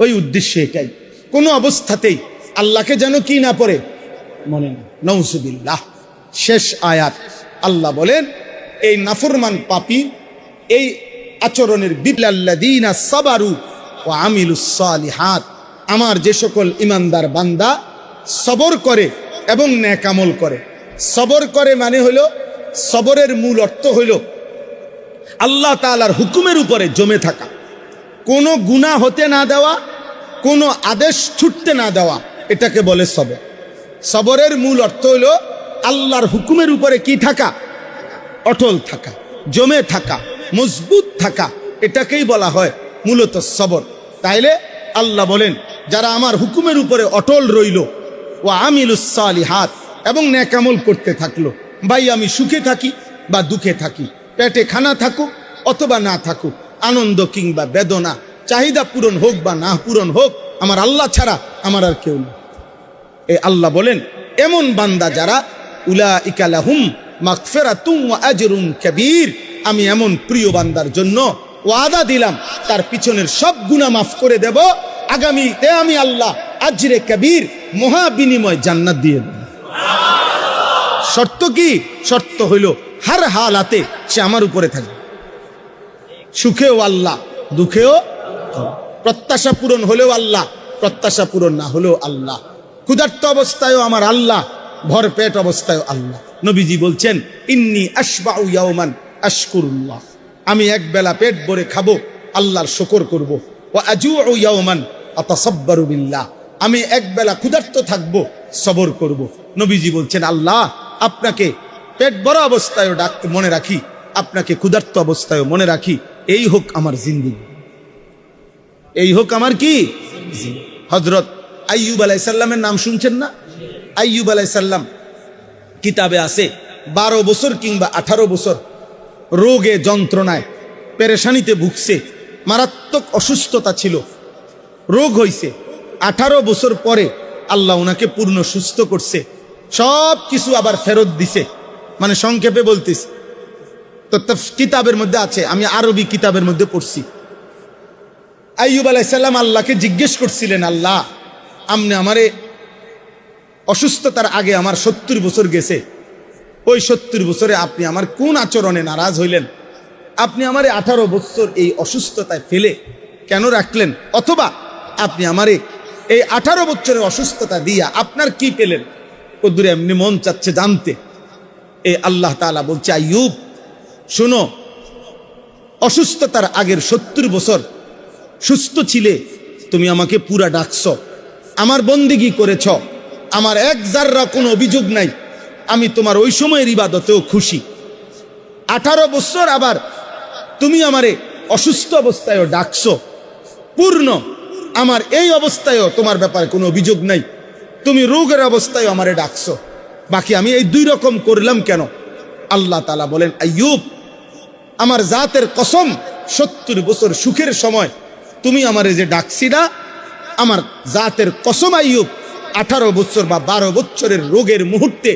ওই উদ্দেশ্যে এটাই, কোনো অবস্থাতেই আল্লাহকে যেন কি না পড়ে মনে না। নাউজুবিল্লাহ। শেষ আয়াত আল্লাহ বলেন এই নাফরমান পাপী এই আচরণের বিল্লাল্লাযীনা সাবারু ওয়া আমিলুস সালিহাত, আমার যে সকল ইমানদার বান্দা সবর করে এবং নেক আমল করে। সবর করে মানে হলো, সবরের মূল অর্থ হইল আল্লাহ তাআলার হুকুমের উপরে জমে থাকা, কোনো গুনাহ হতে না দেওয়া, কোনো আদেশ ছুটতে না দেওয়া, এটাকে বলে সবর। সবরের মূল অর্থ হইল আল্লাহর হুকুমের উপরে কি থাকা, অটল থাকা, জমে থাকা, মজবুত থাকা, এটাকেই বলা হয় মূলত সবর। তাইলে আল্লাহ বলেন যারা আমার হুকুমের উপরে অটল রইল, ও আমিলুস সালিহাত, এবং নেক আমল করতে থাকলো, ভাই আমি সুখে থাকি বা দুঃখে থাকি, পেটে খানা থাকুক অথবা না থাকুক, আনন্দ কিংবা বেদনা, চাহিদা পূরণ হোক বা না পূরণ হোক, আমার আল্লাহ ছাড়া আমার আর কেউ নেই। এ আল্লাহ বলেন এমন বান্দা যারা উলাইকা লাহুম মাগফিরাতুন ওয়া আজরুন কাবীর, আমি এমন প্রিয় বান্দার জন্য ওয়াদা দিলাম তার পিছনের সব গুনাহ মাফ করে দেব, আগামীতে আমি আল্লাহ আজরে কবীর মহা বিনিময় জান্নাত দিয়ে দেব। শর্ত কি? শর্ত হইল হার হালাতে সে আমার উপরে থাকবে, সুখেও আল্লাহ, দুঃখেও। প্রত্যাশা পূরণ হলেও আল্লাহ, প্রত্যাশা পূরণ না হলেও আল্লাহ। ক্ষুধার্ত অবস্থায়ও আমার আল্লাহ, ভরপেট অবস্থায়ও আল্লাহ। নবীজি বলছেন ইন্নী আশবাউ ইয়াওমান আশকুরুল্লাহ, আমি এক বেলা পেট ভরে খাবো, আল্লাহর শুকর করব। ওয়া আজুউ ইয়াওমান আতাসাব্বারু বিল্লাহ, আমি এক বেলা ক্ষুধার্ত থাকবো, সবর করব। নবীজি বলছেন আল্লাহ আপনাকে পেট ভরা অবস্থায়ও ডাকতে মনে রাখি, আপনাকে ক্ষুধার্ত অবস্থায়ও মনে রাখি, এই হোক আমার জিন্দেগি, এই হোক আমার কি। হযরত আইয়ুব আলাইহিস সালামের নাম শুনছেন না? আইয়ুব আলাইহিস সালাম কিতাবে আছে 12 বছর কিংবা 18 বছর রোগে যন্ত্রণায় পেরেশানিতে ভুগছে, মারাত্মক অসুস্থতা ছিল, রোগ হইছে। 18 বছর পরে আল্লাহ ওনাকে পূর্ণ সুস্থ করছে, সব কিছু আবার ফেরত দিছে। মানে সংক্ষেপে বলতেছি তো, কিতাবের মধ্যে আছে, আমি আরবি কিতাবের মধ্যে পড়ছি। আইয়ুব আলাইহিস সালাম আল্লাহকে জিজ্ঞেস করছিলেন, আল্লাহ আপনি আমারে, অসুস্থতার আগে আমার 70 বছর গেছে, ওই 70 বছরে আপনি আমার কোন আচরণে নারাজ হইলেন? আপনি আমারে 18 বছর এই অসুস্থতায় ফেলে কেন রাখলেন? অথবা আপনি আমারে এই 18 বছরের অসুস্থতা দিয়া আপনার কি পেলেন? কদ্দুরে এমনি মন চাচ্ছে জানতে। এই আল্লাহ তাআলা বলছে আইয়ুব শোনো, অসুস্থতার আগের 70 বছর সুস্থ ছিলে, তুমি আমাকে পুরা ডাকছ, আমার বন্দেগী করেছ, আমার এক জাররা কোনো অভিযোগ নাই, আমি তোমার ওই সময়ের ইবাদতেও খুশি। 18 বছর আবার তুমি আমারে অসুস্থ অবস্থায়ও ডাকছো, পূর্ণ আমার এই অবস্থায়ও তোমার ব্যাপারে কোনো অভিযোগ নাই, তুমি রোগের অবস্থায়ও আমারে ডাকছো, বাকি আমি এই 2 রকম করলাম কেন? আল্লাহ তাআলা বলেন আইয়ুব আমার জাতের কসম, 70 বছর সুখের সময় তুমি আমারে যে ডাকছিলা, আমার জাতের কসম আইয়ুব 18 বছর বা 12 বছরের রোগের মুহূর্তে,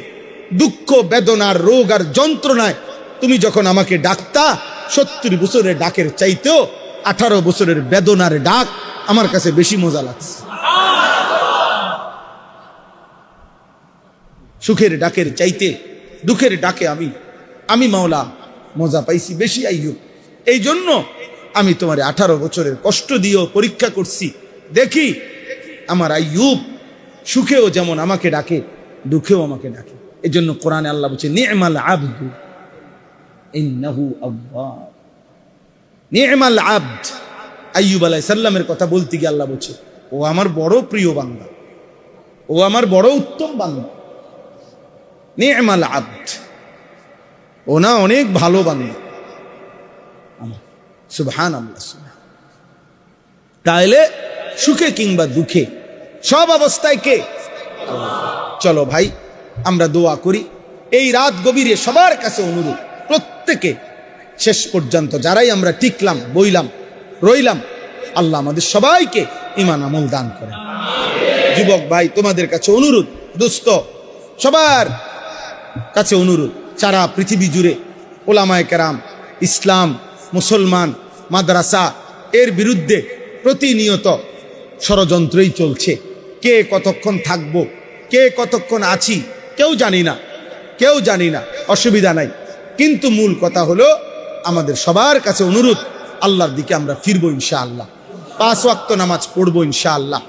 দুঃখ বেদনার রোগ আর যন্ত্রণায় তুমি যখন আমাকে ডাকতা, 70 বছরের ডাকের চাইতেও 18 বছরের বেদনার ডাক আমার কাছে বেশি মজা লাগছে। সুখের ডাকের চাইতে দুঃখের ডাকে আমি মাওলা মজা পাইছি বেশি আইয়ুব। এই জন্য আমি তোমার 18 বছরের কষ্ট দিয়েও পরীক্ষা করছি, দেখি আমার আইয়ুব সুখেও যেমন আমাকে ডাকে, দুঃখেও আমাকে ডাকে। এই জন্য কোরআনে আল্লাহ বলছে নি'মাল আবদু ইন্নাহু আওয়াব, নি'মাল আবদ। আইয়ুব আলাইহিস সালামের কথা বলতে গিয়ে আল্লাহ বলছে ও আমার বড় প্রিয় বান্দা, ও আমার বড় উত্তম বান্দা। নি'মাল আবদ, ও না অনেক ভালো বান্দা। সুবহানাল্লাহ। তাইলে সুখে কিংবা দুঃখে সব অবস্থায় কে? চলো ভাই আমরা দোয়া করি। এই রাত গভীরে সবার কাছে অনুরোধ, প্রত্যেকে শেষ পর্যন্ত যারাই আমরা টিকলাম, বইলাম, রইলাম, আল্লাহ আমাদের সবাইকে ঈমান আমল দান করেন। যুবক ভাই তোমাদের কাছে অনুরোধ, দোস্ত সবার কাছে অনুরোধ, সারা পৃথিবী জুড়ে ওলামায়ে কেরাম, ইসলাম, মুসলমান, মাদ্রাসা এর বিরুদ্ধে প্রতিনিয়ত ষড়যন্ত্রই চলছে। কে কতক্ষণ থাকবো, কে কতক্ষণ আছি কেউ জানি না, কেউ জানি না, অসুবিধা নাই। কিন্তু মূল কথা হলো আমাদের সবার কাছে অনুরোধ, আল্লাহর দিকে আমরা ফিরবো ইনশাআল্লাহ, 5 ওয়াক্ত নামাজ পড়বো ইনশাআল্লাহ।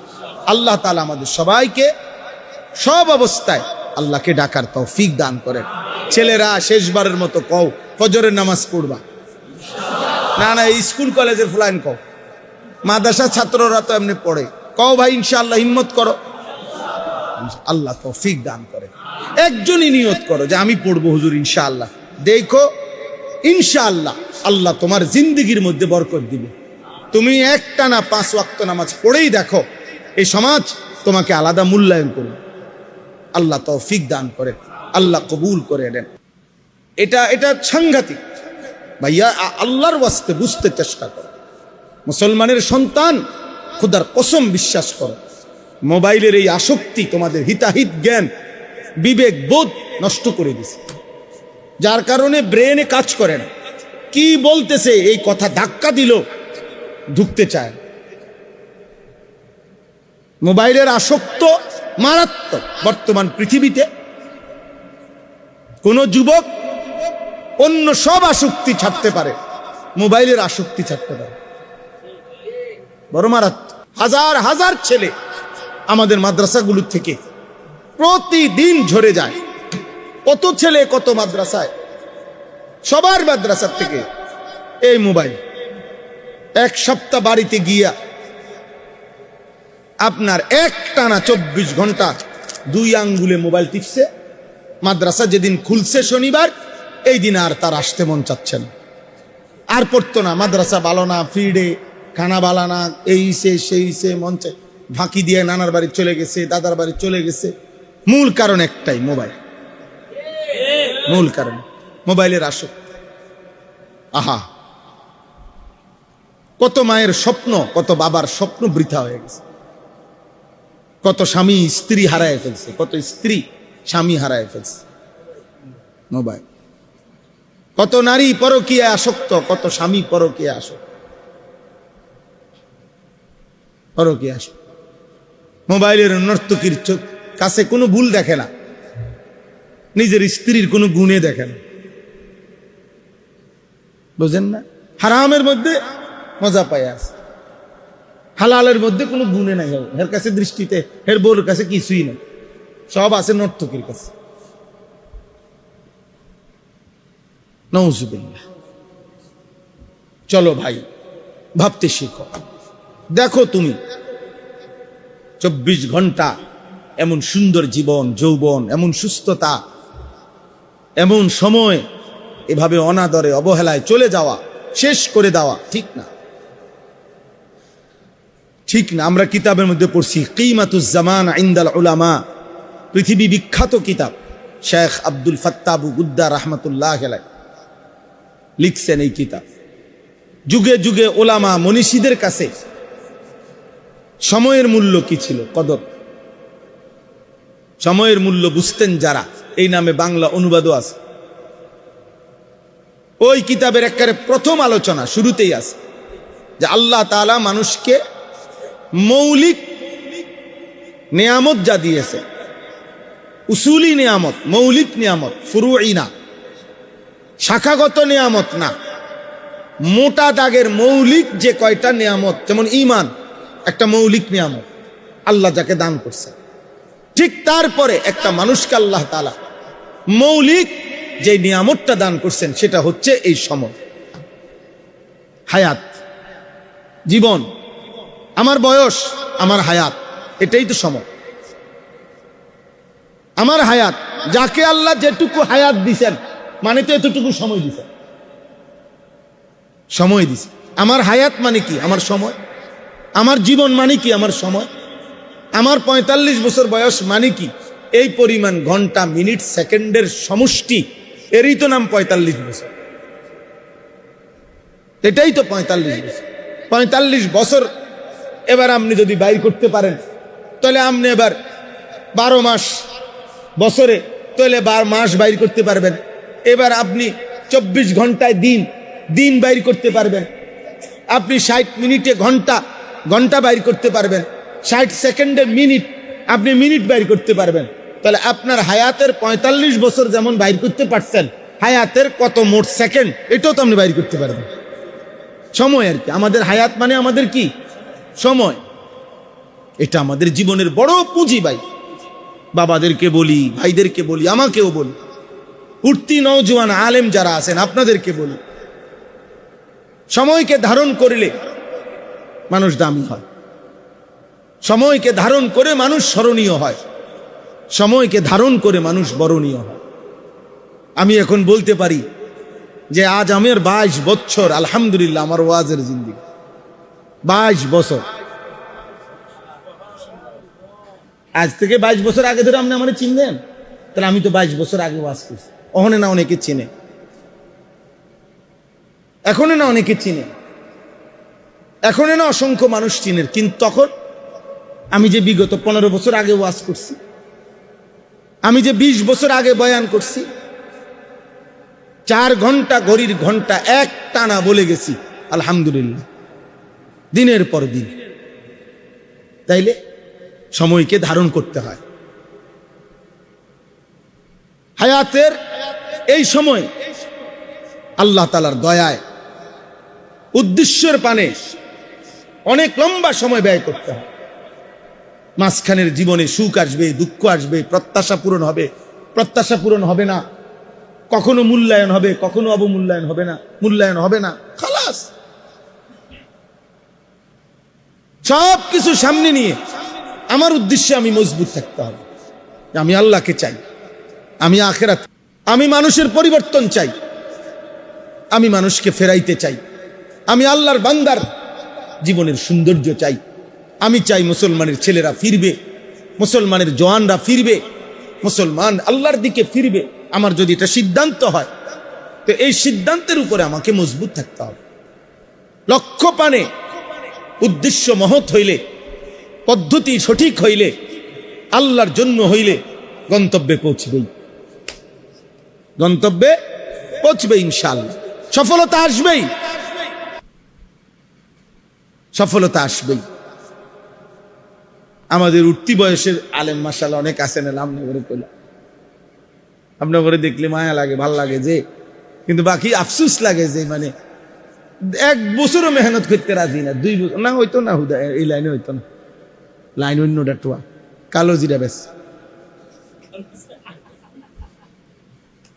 আল্লাহ তাআলা আমাদের সবাইকে সব অবস্থায় আল্লাহকে ডাকার তৌফিক দান করেন। ছেলেরা শেষবারের মতো কও ফজরের নামাজ পড়বা না? না স্কুল কলেজের ফুলাইন কও, মাদ্রাসা ছাত্ররা তো এমনি পড়ে, কও ভাই ইনশাআল্লাহ, হিম্মত করো, আল্লাহ তৌফিক দান করেন। একজনই নিয়ত করো যে আমি পড়বো হুজুর ইনশাআল্লাহ, দেখো ইনশাআল্লাহ আল্লাহ তোমার জিন্দেগির মধ্যে বরকত দিবে। তুমি একটানা 5 ওয়াক্ত নামাজ পড়েই দেখো, এই সমাজ তোমাকে আলাদা মূল্যায়ন করবে। আল্লাহ তৌফিক দান করেন, আল্লাহ কবুল করে নেন। এটা সাংঘাতিক ভাইয়া, আল্লাহর ওয়াস্তে বুঝতে চেষ্টা করো। মুসলমানের সন্তান, খোদার কসম বিশ্বাস করো, মোবাইলের এই আসক্তি তোমাদের হিতাহিত জ্ঞান, বিবেক বোধ নষ্ট করে দিছে, যার কারণে ব্রেনে কাজ করে না। কি বলতেছে এই কথা ধাক্কা দিল, ঢুকতে চায়। মোবাইলের আসক্ত মারাত্মক। বর্তমান পৃথিবীতে কোন যুবক অন্য সব আসক্তি ছাড়তে পারে, মোবাইলের আসক্তি ছাড়তে পারে, বড় মারাত্মক। হাজার হাজার ছেলে আমাদের মাদ্রাসাগুলোর থেকে প্রতিদিন ঝরে যায়। কত ছেলে কত মাদ্রাসায়, সবার মাদ্রাসার থেকে এই মোবাইল। এক সপ্তাহ বাড়িতে গিয়া আপনার একটানা 24 ঘন্টা 2 আঙ্গুলে মোবাইল টিপছে। মাদ্রাসা যেদিন খুলছে শনিবার, এই দিন আর তার আসতে মন চাচ্ছে না, আর পড়তো না। মাদ্রাসা ভালো না, ফ্রিডে খানা ভালো না, এই সে সেই সে, মন চায় ফাঁকি দিয়ে নানার বাড়ি চলে গেছে, দাদার বাড়ি চলে গেছে। মূল কারণ একটাই, মোবাইল। মূল কারণ মোবাইলের আসক্তি। আহা, কত মায়ের স্বপ্ন, কত বাবার স্বপ্ন বৃথা হয়ে গেছে। কত স্বামী স্ত্রী হারায় ফেলছে, কত স্ত্রী স্বামী হারায় ফেলছে মোবাইল। কত নারী পরকীয়া আসক্ত, কত স্বামী পরকীয়া আসক্ত, পরকীয়া আসক্ত। মোবাইলের নর্তকীর কাছে কোনো ভুল দেখে না, নিজের স্ত্রীর কোনো গুণে দেখে না। বুঝেন না? হারামের মধ্যে মজা পায় আছে, হালালের মধ্যে কোনো গুণে নাই। এর কাছে দৃষ্টিতে, এর বউর কাছে কিছুই নেই, সব আছে নর্তকীর কাছে। নাউজুবিল্লাহ। চলো ভাই, ভাবতে শিখো। দেখো তুমি 24 ঘন্টা এমন সুন্দর জীবন, যৌবন, এমন সুস্থতা, এমন সময় এভাবে অনাদরে অবহেলায় চলে যাওয়া, শেষ করে দেওয়া ঠিক না, ঠিক না। আমরা কিতাবের মধ্যে পড়ছি কিমাতুজ জামান ইনদাল উলামা, পৃথিবী বিখ্যাত কিতাব, শেখ আব্দুল ফাত্তাহ আবু গুদ্দা রাহমাতুল্লাহ আলাইহি লিখছেন এই কিতাব। যুগে যুগে ওলামা মনীষীদের কাছে সময়ের মূল্য কি ছিল, কদর, সময়ের মূল্য বুঝতেন যারা, এই নামে বাংলা অনুবাদও আছে। ওই কিতাবের একেবারে প্রথম আলোচনা শুরুতেই আছে যে আল্লাহ তাআলা মানুষকে মৌলিক নিয়ামত যা দিয়েছে, উসুলি নিয়ামত, মৌলিক নিয়ামত, ফুরুই না, শাখাগত নিয়ামত না, মোটা দাগের মৌলিক যে কয়টা নিয়ামত, যেমন ঈমান একটা মৌলিক নিয়ামত আল্লাহ যাকে দান করছে, ঠিক তারপরে একটা মানুষকে আল্লাহ তাআলা মৌলিক যে নিয়ামতটা দান করছেন সেটা হচ্ছে এই সময়, হায়াত, জীবন, আমার বয়স, আমার হায়াত, এটাই তো সময়। আমার হায়াত, যাকে আল্লাহ যেটুকু হায়াত দিছেন মানে তো এতটুকু সময় দিছেন, সময় দিছে। আমার হায়াত মানে কি? আমার সময়। আমার জীবন মানে কি? আমার সময়। আমার 45 বছর বয়স মানে কি? এই পরিমাণ ঘন্টা, মিনিট, সেকেন্ডের সমষ্টি, এরই তো নাম 45 বছর। এটাই তো 45 বছর। 45 বছর এবার আপনি যদি বাইর করতে পারেন, তাহলে আপনি এবার 12 মাস বছরে, তাহলে 12 মাস বাইর করতে পারবেন। এবার আপনি 24 ঘন্টায় দিন, দিন বাইর করতে পারবেন। আপনি 60 মিনিটে ঘন্টা, ঘন্টা বাইর করতে পারবেন। 60 সেকেন্ডে মিনিট, আপনি মিনিট বাইর করতে পারবেন। তাহলে আপনার হায়াতের 45 বছর যেমন বাইর করতে পারছেন, হায়াতের কত মোট সেকেন্ড এটাও তো আপনি বাইর করতে পারবেন। সময় আর কি, আমাদের হায়াত মানে আমাদের কি? সময়। এটা আমাদের জীবনের বড় পুঁজি ভাই। বাবাদেরকে বলি, ভাইদেরকে বলি, আমাকেও বলি, উঠতি নওজোয়ান আলেম যারা আছেন আপনাদেরকে বলি, সময়কে ধারণ করলে মানুষ দামি হয়, সময়কে ধারণ করে মানুষ স্মরণীয় হয়, সময়কে ধারণ করে মানুষ বরণীয় হয়। আমি এখন বলতে পারি যে আজ আমার 22 বছর, আলহামদুলিল্লাহ, আমার ওয়াজের জিন্দেগি 22 বছর। আজ থেকে 22 বছর আগে ধরে আপনি আমার চিনলেন, তাহলে আমি তো 22 বছর আগে ওয়াজ করছি। ওখানে না অনেকে চিনে, এখনো না অনেকে চিনে, এখনো না অসংখ্য মানুষ চিনে, কিন্তু তখন আমি যে বিগত 15 বছর আগে ওয়াজ করছি, আমি যে 20 বছর আগে বয়ান করছি, 4 ঘন্টা ঘড়ির ঘন্টা এক টানা বলে গেছি আলহামদুলিল্লাহ, দিনের পর দিন। তাইলে সময়কে ধারণ করতে হয়। হায়াতের এই সময় আল্লাহ তাআলার দয়ায় উদ্দেশ্যের পানে অনেক লম্বা সময় ব্যয় করতে হয়। মাঝখানের জীবনে সুখ আসবে, দুঃখ আসবে, প্রত্যাশা পূরণ হবে, প্রত্যাশা পূরণ হবে না, কখনো মূল্যায়ন হবে, কখনো অবমূল্যায়ন হবে না, মূল্যায়ন হবে না, খালাস। সব কিছু সামনে নিয়ে আমার উদ্দেশ্যে আমি মজবুত থাকতে হবে। আমি আল্লাহকে চাই, আমি আখিরাত, আমি মানুষের পরিবর্তন চাই, আমি মানুষকে ফেরাইতে চাই, আমি আল্লাহর বান্দার জীবনের সৌন্দর্য চাই। আমি চাই মুসলমানের ছেলেরা ফিরবে, মুসলমানের জওয়ানরা ফিরবে, মুসলমান আল্লাহর দিকে ফিরবে। আমার যদি এটা সিদ্ধান্ত হয়, তো এই সিদ্ধান্তের উপরে আমাকে মজবুত থাকতে হবে। লক্ষ্য পানে উদ্দেশ্য মহৎ হইলে, পদ্ধতি সঠিক হইলে, আল্লাহর জন্য হইলে গন্তব্যে পৌঁছবেই, গন্তব্যে পৌঁছবে ইনশাআল্লাহ। সফলতা আসবেই, সফলতা আসবেই। আমাদের উঠতি বয়সের আলেম মাশাআল্লাহ অনেক আছেন, আমনগরে কইলাম, আপনার দেখলে মায়া লাগে, ভাল লাগে যে, কিন্তু বাকি আফসুস লাগে যে মানে 1 বছরও মেহনত করতে রাজি না, 2 বছর না হইতো না, হুদা এই লাইনে হইতো না, লাইন অন্যটা টুয়া কালো জিরা বেশ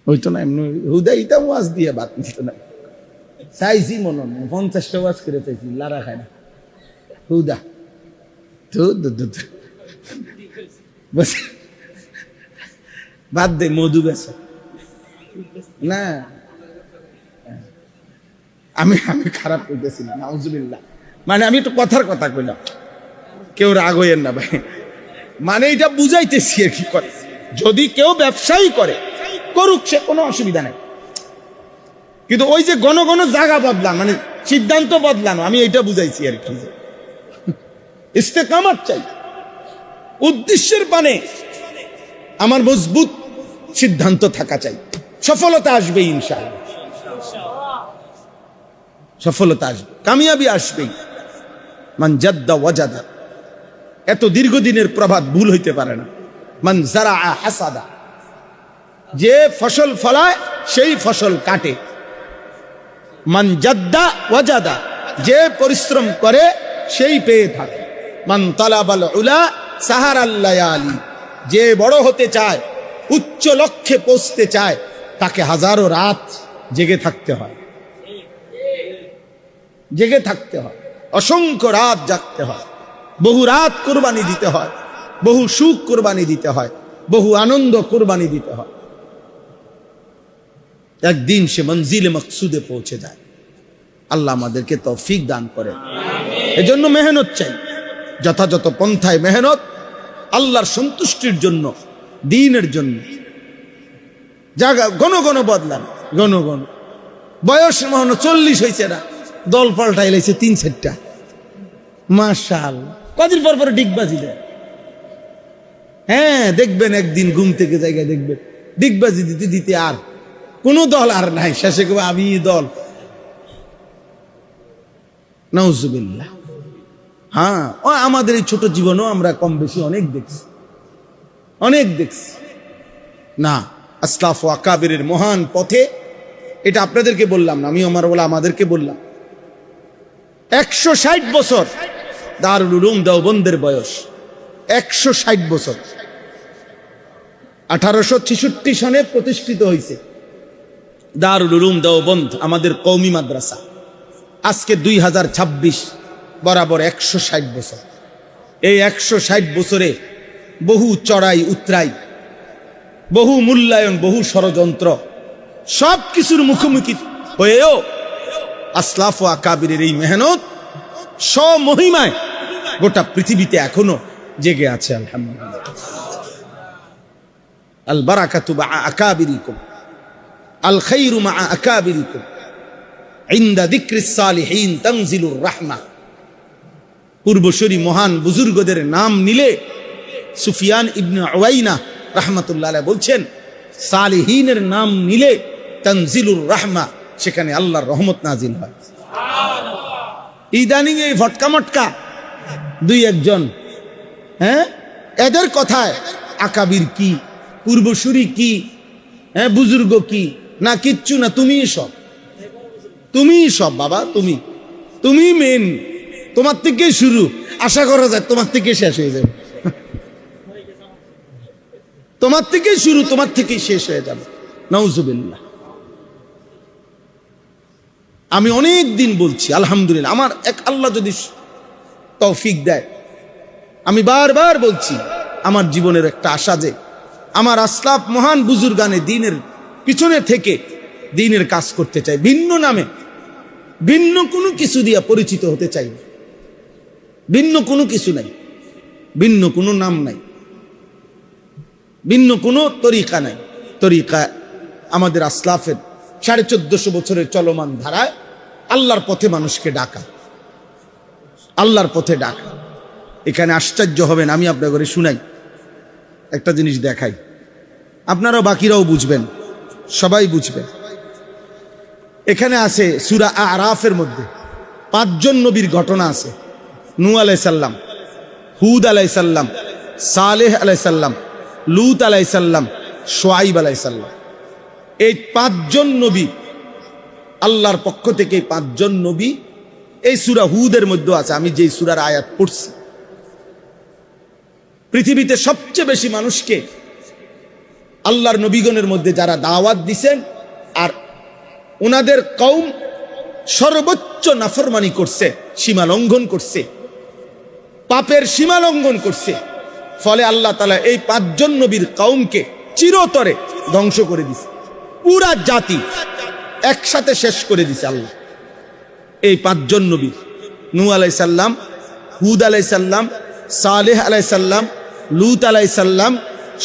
হইতো না, এমনি হুদা ইটা ওয়াজ দিয়ে বাদ নিত না। চাইছি মনে 50টা ওয়াজ করে চাইছি, লারা খায় না হুদা বাদ দে, মধু বেশ না। আমি খারাপ করতেছি না, নাউজুবিল্লাহ, মানে আমি একটু কথার কথা কইলাম, কেউ রাগ হইয়েন না ভাই, মানে এটা বুঝাইতেছি আর কি। করে যদি কেউ ব্যবসায়ী করে করুক, সে কোনো অসুবিধা নাই, কিন্তু ওই যে ঘন ঘন জায়গা বদলান, মানে সিদ্ধান্ত বদলানো, আমি এটা বুঝাইছি আর কি। ইস্তেকামত চাই, উদ্দেশ্যের পানে আমার মজবুত সিদ্ধান্ত থাকা চাই। সফলতা আসবে ইনশাআল্লাহ, সফলতা আসবে, কামিয়াবি আসবেই। মান জাদ্দা ওয়াজাদা, এত দীর্ঘদিনের প্রবাদ ভুল হইতে পারে না। মান জারা হাসাদা, যে ফসল ফলায় সেই ফসল কাটে। মান জাদ্দা ওয়াজাদা, যে পরিশ্রম করে সেই পেয়ে থাকে। মান তালাবাল উলা সাহারাল লায়ালি, যে বড় হতে চায়, উচ্চ লক্ষ্যে পৌঁছতে চায়, তাকে হাজারো রাত জেগে থাকতে হয়, জেগে থাকতে হয়, অসংখ্য রাত জাগতে হয়, বহু রাত কোরবানি দিতে হয়, বহু সুখ কোরবানি দিতে হয়, বহু আনন্দ কোরবানি দিতে হয়। একদিন সে মঞ্জিলে মকসুদে পৌঁছে যায়। আল্লাহ আমাদেরকে তৌফিক দান করে। এজন্য মেহনত চাই, যথাযথ পন্থায় মেহনত, আল্লাহর সন্তুষ্টির জন্য, দ্বীনের জন্য। জায়গা ঘন ঘন বদলান, ঘন ঘন বয়স মনে 40 হয়েছে না, দল পাল্টাই লাইছে 3-4টা, মাশাআল্লাহ। কদিন পর পর ডিগবাজি দেয়। হ্যাঁ, দেখবেন একদিন ঘুম থেকে জায়গায় দেখবেন ডিগবাজি দিতে দিতে আর কোন দল আর নাই, শেষে কবে আমি দল। নাউজুবিল্লাহ। হ্যাঁ, আমাদের এই ছোট জীবনেও আমরা কম বেশি অনেক দেখছি, অনেক দেখছি না। আসলাফ ও আকাবিরের মহান পথে, এটা আপনাদেরকে বললাম না, আমি আমার বলা আমাদেরকে বললাম। 160 বছর দারুল উলুম দেওবন্দের বয়স, 160 বছর। 1866 সনে প্রতিষ্ঠিত হয়েছে দারুল উলুম দেওবন্দ, আমাদের কওমি মাদ্রাসা। আজকে 2026, বরাবর 160 বছর। এই 160 বছরে বহু চড়াই উতরাই, বহু মূল্যায়ন, বহু ষড়যন্ত্র, সব কিছুর মুখোমুখি হয়েও আসলাফ ও আকাবিরের এই মেহনত স্বমহিমায় গোটা পৃথিবীতে এখনো জেগে আছে। আলহামদুলিল্লাহ। আল বারাকাতু মা আকাবিরিকুম, আল খায়রু মা আকাবিরিকুম, ইনদা যিকরিস সালিহিন তানজিলুর রাহমা। পূর্বসূরি মহান বুজুর্গদের নাম নিলে সুফিয়ান ইবনে উয়াইনা রাহমাতুল্লাহ আলাইহি বলছেন, সালিহিনের নাম নিলে তানজিলুর রাহমা, সেখানে আল্লাহর রহমত নাজিল হয়। ইদানিং এই ভটকা মটকা দুই একজন, এদের কথায় আকাবির কি, পূর্বসূরি কি, বুজুর্গ কি, না কিচ্ছু না, তুমিই সব বাবা, তুমি মেন, তোমার থেকে শুরু, আশা করা যায় তোমার থেকে শেষ হয়ে যাবে, তোমার থেকে শুরু, তোমার থেকে শেষ হয়ে যাবে। নাউজুবিল্লাহ। আমি অনেক দিন বলছি, আলহামদুলিল্লাহ, আমার এক আল্লাহ যদি তৌফিক দেয়, আমি বারবার বলছি, আমার জীবনের একটা আশা যে আমার আসলাফ মহান বুজুর্গানে দিনের পিছনে থেকে দিনের কাজ করতে চাই, ভিন্ন নামে, ভিন্ন কোনো কিছু দিয়া পরিচিত হতে চাই না, ভিন্ন কোনো কিছু নাই, ভিন্ন কোনো নাম নাই, ভিন্ন কোনো তরিকা নাই। তরিকা আমাদের আসলাফের 1450 বছরের চলমান ধারায় আল্লাহর পথে মানুষকে ডাকা, আল্লাহর পথে ডাকা। এখানে আশ্চর্য হবেন, আমি আপনার ঘরে শুনাই একটা জিনিস, দেখাই, আপনারাও বাকিরাও বুঝবেন, সবাই বুঝবেন। এখানে আছে সূরা আরাফের মধ্যে 5 জন নবীর ঘটনা আছে। নূহ আলাইহিস সালাম, হুদ আলাইহিস সালাম, সালেহ আলাইহিস সালাম, লূত আলাইহিস সালাম, শুআয়ব আলাইহিস সালাম। এই 5 জন নবী আল্লাহর পক্ষ থেকে, 5 জন নবী এই সূরা হুদের মধ্যে আছে। আমি যেই সূরার আয়াত পড়ছি, পৃথিবীতে সবচেয়ে বেশি মানুষকে আল্লাহর নবীগণের মধ্যে যারা দাওয়াত দিছেন, আর ওনাদের কওম সর্বোচ্চ নাফরমানি করছে, সীমা লঙ্ঘন করছে, পাপের সীমা লঙ্ঘন করছে, ফলে আল্লাহ তাআলা এই 5 জন নবীর কওমকে চিরতরে ধ্বংস করে দিছে, পুরা জাতি একসাথে শেষ করে দিছে আল্লাহ। এই 5 জন নবী, নূহ আলাইহিস সালাম, হুদ আলাইহিস সালাম, সালেহ আলাইহিস সালাম, লূত আলাইহিস সালাম,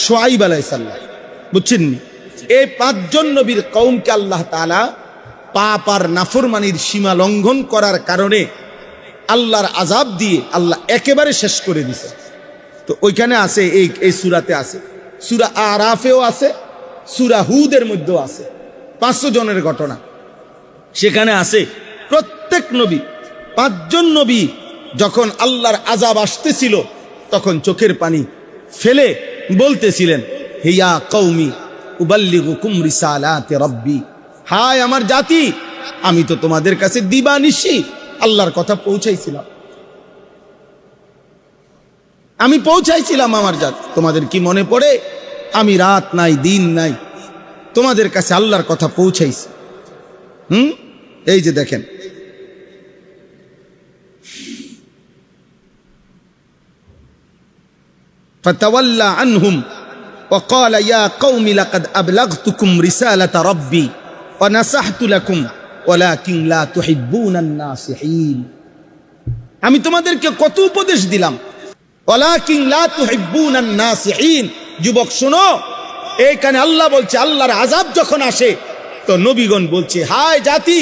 শুআয়ব আলাইহিস সালাম, বুঝছেন? এই 5 জন নবীর কওমকে আল্লাহ তাআলা পাপ আর নাফরমানির সীমা লঙ্ঘন করার কারণে আল্লাহর আযাব দিয়ে আল্লাহ একেবারে শেষ করে দিছে। তো ওইখানে আছে, এই সূরাতে আছে, সূরা আরাফেও আছে, সূরা হুদের মধ্যেও আছে 500 জনের ঘটনা। সেখানে আছে প্রত্যেক নবী, 5 জন নবী যখন আল্লাহর আযাব আসতেছিল তখন চোখের পানি ফেলে বলতেছিলেন, হিয়া কওমি উবাল্লিগুকুম রিসালাতি রাব্বি, হায় আমার জাতি, আমি তো তোমাদের কাছে দিবানিশি আল্লাহর কথা পৌঁছাইছিলাম, আমি পৌঁছাইছিলাম আমার জাতি। তোমাদের কি মনে পড়ে, আমি রাত নাই দিন নাই তোমাদের কাছে আল্লাহর কথা পৌঁছাইছি। এই যে দেখেন, ফাতাওয়াল্লা আনহুম ওয়া ক্বালা ইয়া কওমি লাকাদ আবলাগতুকুম রিসালাতা রাব্বি ওয়া নাসাহতু লাকুম ওয়ালাকিন লা তুহিব্বুনান নাসিহিন। আমি তোমাদেরকে কত উপদেশ দিলাম, ওয়ালাকিন লা তুহিব্বুনান নাসিহিন। যুবক শোনো, এইখানে আল্লাহ বলছে, আল্লাহর আযাব যখন আসে তো নবীগণ বলছে, হায় জাতি,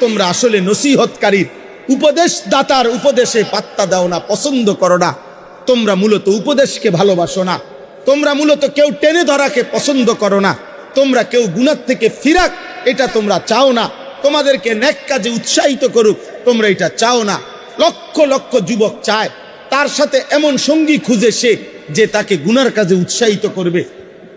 তোমরা আসলে নসিহতকারীর, উপদেশদাতার উপদেশে পাত্তা দাও না, পছন্দ করো না, তোমরা মূলত উপদেশকে ভালোবাসো না, তোমরা মূলত কেউ টেনে ধরাকে পছন্দ করো না, তোমরা কেউ গুনাহ থেকে ফিরাক এটা তোমরা চাও না, তোমাদেরকে নেক কাজে উৎসাহিত করুক তোমরা এটা চাও না। লক্ষ লক্ষ যুবক চায় তার সাথে এমন সঙ্গী খুঁজে সে যে তাকে গুনার কাজে উৎসাহিত করবে,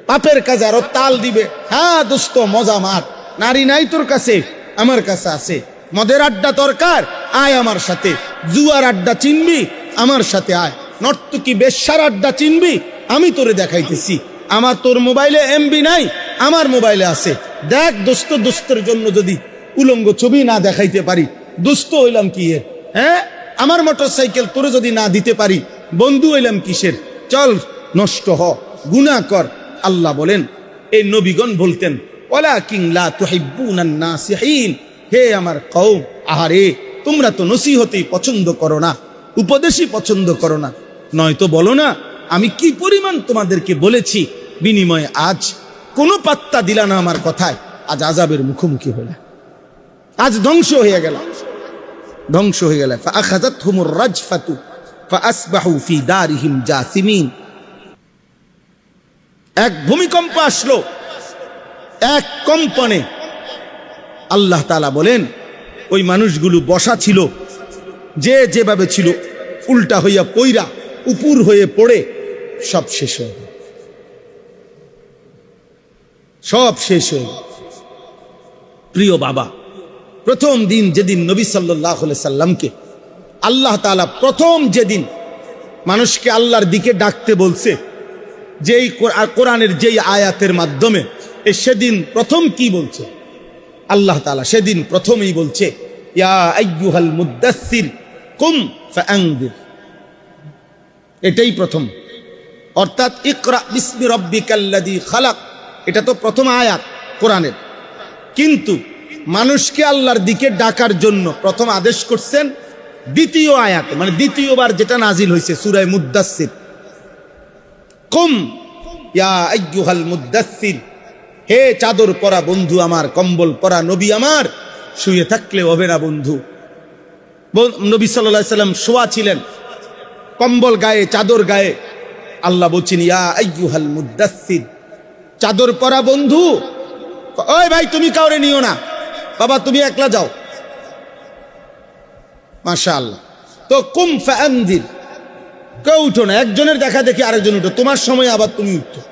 পাপের কাজে আরো তাল দিবে। হ্যাঁ দোস্ত, মজা মার, নারী নাই তোর কাছে, আমার কাছে আছে, মদের আড্ডা দরকার, আয় আমার সাথে, জুয়ার আড্ডা চিনবি, আমার সাথে আয়, নর্তকী বেশ্যার আড্ডা চিনবি, আমি তোরে দেখাইতেছি, আমার তোর মোবাইলে এমবি নাই, আমার মোবাইলে আছে, দেখ দোস্ত, দোস্তের জন্য যদি উলঙ্গ ছবি না দেখাইতে পারি, দোস্ত হইলাম কি এর? হ্যাঁ, আমার মোটর সাইকেল তোরে যদি না দিতে পারি, বন্ধু হইলাম কিসের? চল নষ্ট হ, গুনাহ কর। আল্লাহ বলেন, এই নবীগণ বলতেন, ওয়ালাকিন লা তুহিব্বুনান নাসিহিন, হে আমার কওম, আহারে তোমরা তো নসিহতই পছন্দ করো না, উপদেশই পছন্দ করো না, নয়তো বলো না আমি কি পরিমাণ তোমাদেরকে বলেছি, বিনিময়ে আজ কোনো পাত্তা দিলা না আমার কথায়, আজ আযাবের মুখোমুখি হলে, আজ ধ্বংস হয়ে গেল, ধ্বংস হয়ে গেল। ফাআখাযাতহুমুর রাজফাতু ফাআসবাহু ফি দারিহিম জাসিমিন। এক ভূমিকম্প আসলো, এক কম্পনে আল্লাহ তাআলা বলেন ওই মানুষগুলো বসা ছিল, যে যেভাবে ছিল উল্টা হইয়া পইরা উপর হয়ে পড়ে সব শেষ হয়ে গেল, সব শেষ হয়ে গেল। প্রিয় বাবা, প্রথম দিন যেদিন নবী সাল্লাল্লাহু আলাইহি সাল্লামকে আল্লাহ তাআলা প্রথম যেদিন মানুষকে আল্লাহর দিকে ডাকতে বলছে, যেই কোরআনের যেই আয়াতের মাধ্যমে, সেদিন প্রথম কি বলছে আল্লাহ তাআলা? সেদিন প্রথমেই বলছে ইয়া আইয়ুহাল মুদ্দাসসির কুম ফাআনদির। এটাই প্রথম, অর্থাৎ ইকরা বিসমি রাব্বিকাল্লাযী খালাক, এটা তো প্রথম আয়াত কোরআনের। কিন্তু মানুষকে আল্লাহর দিকে ডাকার জন্য প্রথম আদেশ করছেন দ্বিতীয় আয়াত, মানে দ্বিতীয়বার যেটা নাজিল হয়েছে সূরা মুদ্দাসসির। কুম ইয়া আইয়ুহাল মুদ্দাসসির, হে চাদর পরা বন্ধু আমার, কম্বল পরা নবী আমার, শুয়ে থাকলে হবে না বন্ধু। নবী সাল্লাল্লাহু আলাইহি সাল্লাম শোয়া ছিলেন, কম্বল গায়ে, চাদর গায়ে। আল্লাহ বলছেন ইয়া আইয়ুহাল মুদ্দাসসির, চাদর পরা বন্ধু। ওই ভাই, তুমি কাউরে নিও না, বাবা তুমি একলা যাও। মাশাআল্লাহ। তো কুম ফাআনদির, কেউ উঠো না, একজনের দেখা দেখি আরেকজন উঠো, তোমার সময় আবার তুমি উঠো।